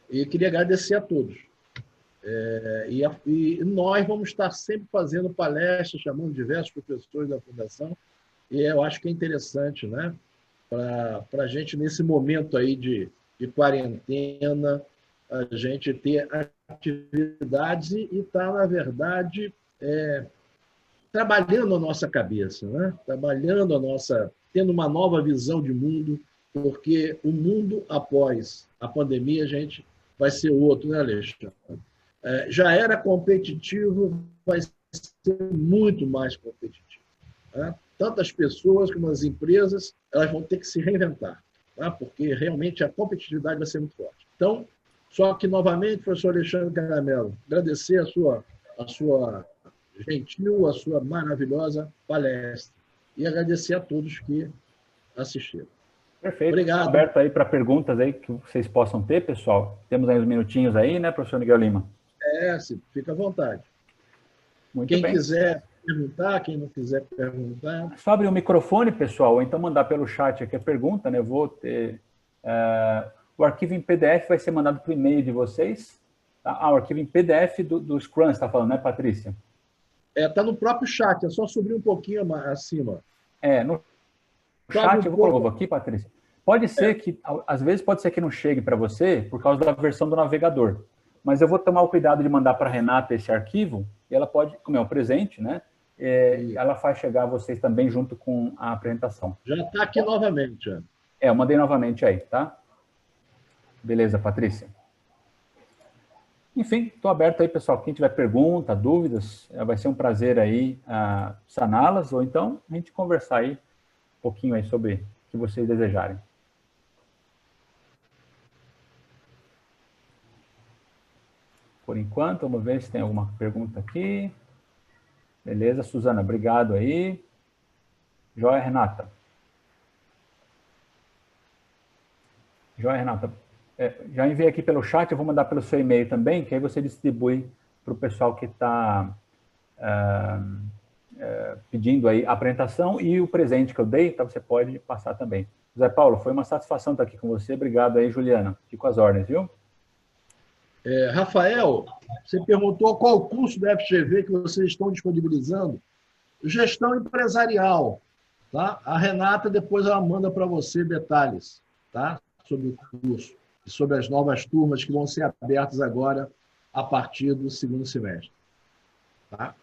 S1: e queria agradecer a todos. E nós vamos estar sempre fazendo palestras, chamando diversos professores da Fundação, e eu acho que é interessante, né, para a gente, nesse momento aí de quarentena, a gente ter atividades e estar, na verdade, trabalhando a nossa cabeça, né? Trabalhando tendo uma nova visão de mundo, porque o mundo após a pandemia, a gente vai ser outro, né, Alexandre? Já era competitivo, vai ser muito mais competitivo. Né? Tanto as pessoas como as empresas, elas vão ter que se reinventar, né? Porque realmente a competitividade vai ser muito forte. Então, só que, novamente, professor Alexandre Caramelo, agradecer a sua gentil, a sua maravilhosa palestra e agradecer a todos que assistiram.
S2: Perfeito. Estou
S1: Obrigado.
S2: aberto aí para perguntas aí que vocês possam ter, pessoal. Temos aí uns minutinhos aí, né, professor Miguel Lima?
S1: Fica à vontade.
S2: Muito
S1: Quem
S2: bem.
S1: quiser perguntar, quem não quiser perguntar.
S2: Só abrir o microfone, pessoal, ou então mandar pelo chat aqui a pergunta, né? Eu vou ter... o arquivo em PDF vai ser mandado para o e-mail de vocês. Tá? O arquivo em PDF do Scrum, você está falando, né, Patrícia?
S1: Está no próprio chat, é só subir um pouquinho acima.
S2: No chat, eu vou colocar aqui, Patrícia. Pode ser que, às vezes, pode ser que não chegue para você por causa da versão do navegador. Mas eu vou tomar o cuidado de mandar para a Renata esse arquivo, e ela pode, como é um presente, né? Ela faz chegar a vocês também junto com a apresentação.
S1: Já está aqui novamente.
S2: Eu mandei novamente aí, tá? Beleza, Patrícia. Enfim, estou aberto aí, pessoal. Quem tiver pergunta, dúvidas, vai ser um prazer aí saná-las, ou então a gente conversar aí um pouquinho aí sobre o que vocês desejarem. Por enquanto, vamos ver se tem alguma pergunta aqui. Beleza, Suzana, obrigado aí. Joia, Renata. Joia, Renata. Já enviei aqui pelo chat, eu vou mandar pelo seu e-mail também, que aí você distribui para o pessoal que está pedindo aí a apresentação e o presente que eu dei, então você pode passar também. José Paulo, foi uma satisfação estar aqui com você. Obrigado aí, Juliana. Fico às ordens, viu?
S1: Rafael, você perguntou qual o curso da FGV que vocês estão disponibilizando. Gestão empresarial. Tá? A Renata, depois ela manda para você detalhes, tá? Sobre o curso e sobre as novas turmas que vão ser abertas agora a partir do segundo semestre. Tá?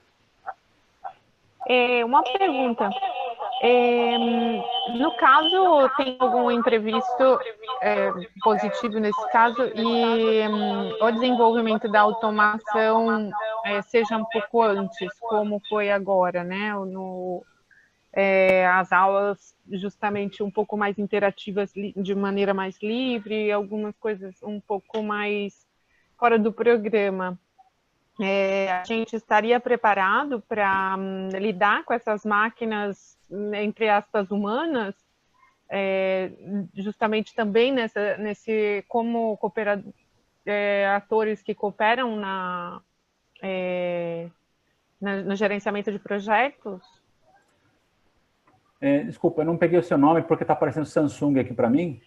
S3: Uma pergunta. No caso, tem algum imprevisto positivo nesse caso e o desenvolvimento da automação seja um pouco antes, como foi agora, né? As aulas justamente um pouco mais interativas, de maneira mais livre, algumas coisas um pouco mais fora do programa. A gente estaria preparado para lidar com essas máquinas, entre aspas, humanas, justamente também como atores que cooperam no gerenciamento de projetos?
S2: Desculpa, eu não peguei o seu nome porque está aparecendo Samsung aqui para mim.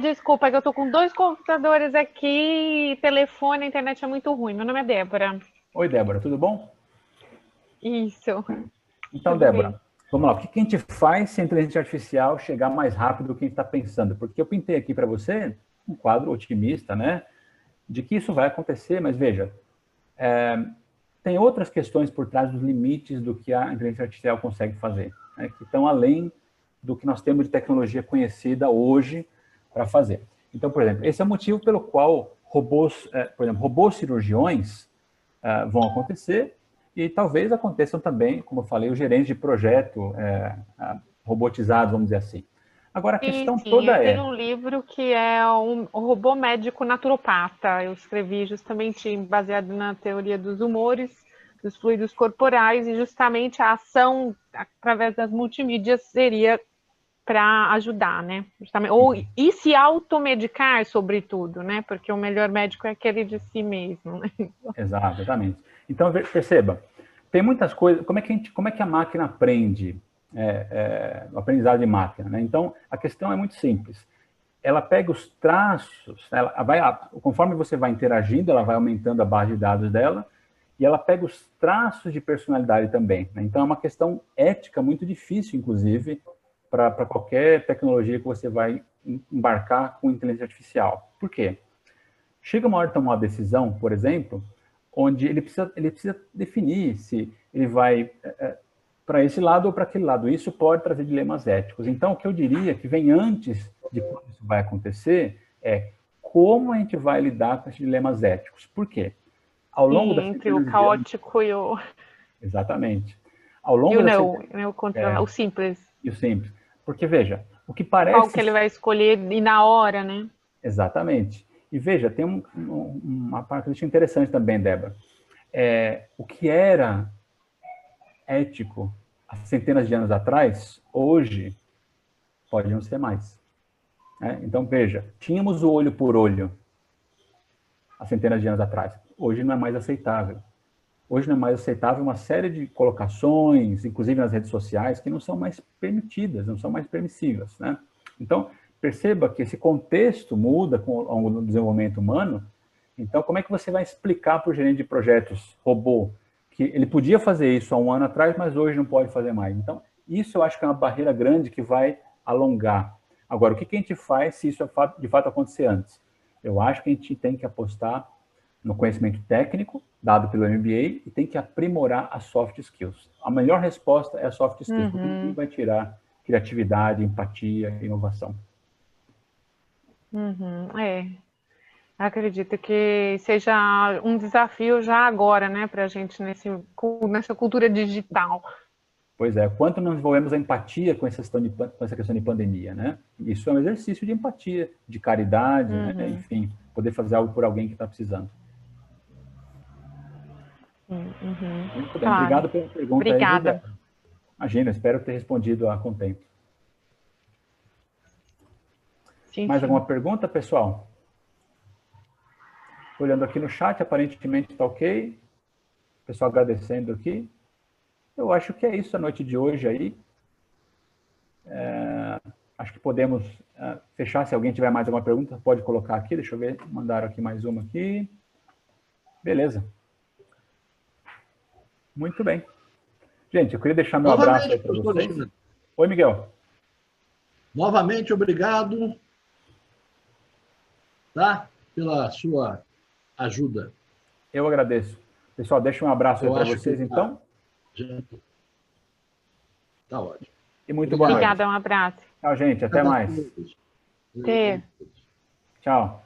S3: Desculpa, eu estou com 2 computadores aqui, telefone, a internet é muito ruim. Meu nome é Débora.
S2: Oi, Débora, tudo bom?
S3: Isso.
S2: Então, tudo Débora, bem. Vamos lá. O que a gente faz se a inteligência artificial chegar mais rápido do que a gente está pensando? Porque eu pintei aqui para você um quadro otimista, né? De que isso vai acontecer, mas veja, tem outras questões por trás dos limites do que a inteligência artificial consegue fazer, né? Que estão além do que nós temos de tecnologia conhecida hoje para fazer. Então, por exemplo, esse é o motivo pelo qual robôs cirurgiões vão acontecer e talvez aconteçam também, como eu falei, os gerentes de projeto robotizados, vamos dizer assim. Agora, a questão
S3: Sim,
S2: toda
S3: eu
S2: é...
S3: tenho um livro que é o Robô Médico Naturopata. Eu escrevi justamente baseado na teoria dos humores, dos fluidos corporais, e justamente a ação através das multimídias seria para ajudar, né? Justamente, e se automedicar, sobretudo, né? Porque o melhor médico é aquele de si mesmo, né?
S2: Exatamente. Então, perceba, tem muitas coisas... Como é que a máquina aprende? O aprendizado de máquina, né? Então, a questão é muito simples. Ela pega os traços, conforme você vai interagindo, ela vai aumentando a base de dados dela, e ela pega os traços de personalidade também, né? Então, é uma questão ética muito difícil, inclusive, para qualquer tecnologia que você vai embarcar com inteligência artificial. Por quê? Chega uma hora de tomar uma decisão, por exemplo, onde ele precisa definir se ele vai para esse lado ou para aquele lado. Isso pode trazer dilemas éticos. Então, o que eu diria que vem antes de quando isso vai acontecer é como a gente vai lidar com esses dilemas éticos. Por quê? Ao longo
S3: Sim,
S2: das
S3: entre o
S2: centenas de anos...
S3: caótico e o,
S2: Exatamente. Ao
S3: e
S2: longo
S3: o
S2: das
S3: não,
S2: centenas...
S3: né, o simples.
S2: E o simples. Porque, veja, o que
S3: Qual que
S2: parece...
S3: ele vai escolher e na hora, né?
S2: Exatamente. E veja, tem uma característica interessante também, Débora. O que era ético há centenas de anos atrás, hoje pode não ser mais. Então, veja, tínhamos o olho por olho há centenas de anos atrás. Hoje não é mais aceitável. Hoje não é mais aceitável uma série de colocações, inclusive nas redes sociais, que não são mais permitidas, não são mais permissivas, né? Então, perceba que esse contexto muda ao longo do desenvolvimento humano. Então, como é que você vai explicar para o gerente de projetos robô que ele podia fazer isso há um ano atrás, mas hoje não pode fazer mais? Então, isso eu acho que é uma barreira grande que vai alongar. Agora, o que a gente faz se isso de fato acontecer antes? Eu acho que a gente tem que apostar no conhecimento técnico dado pelo MBA e tem que aprimorar as soft skills. A melhor resposta é a soft skills, porque ninguém vai tirar criatividade, empatia, inovação.
S3: Acredito que seja um desafio já agora, né, para a gente nessa cultura digital.
S2: Pois é, quanto nós desenvolvemos a empatia com essa questão de pandemia, né? Isso é um exercício de empatia, de caridade, né? Enfim, poder fazer algo por alguém que está precisando. Muito bem,
S3: Claro.
S2: obrigado pela pergunta aí, viu,
S3: Obrigada.
S2: Débora? Imagina, espero ter respondido a contento.
S3: Sim,
S2: Mais
S3: sim.
S2: alguma pergunta, pessoal? Olhando aqui no chat, aparentemente está ok. Pessoal agradecendo aqui. Eu acho que é isso a noite de hoje aí. Acho que podemos fechar. Se alguém tiver mais alguma pergunta, pode colocar aqui. Deixa eu ver. Mandaram aqui mais uma aqui. Beleza. Muito bem. Gente, eu queria deixar meu abraço aí para vocês. Oi, Miguel.
S1: Novamente, obrigado, tá? Pela sua ajuda.
S2: Eu agradeço. Pessoal, deixa um abraço aí para vocês, então.
S1: Tá ótimo.
S2: E muito boa noite.
S3: Obrigada, um abraço.
S2: Tchau, gente. Até mais.
S3: Até.
S2: Tchau.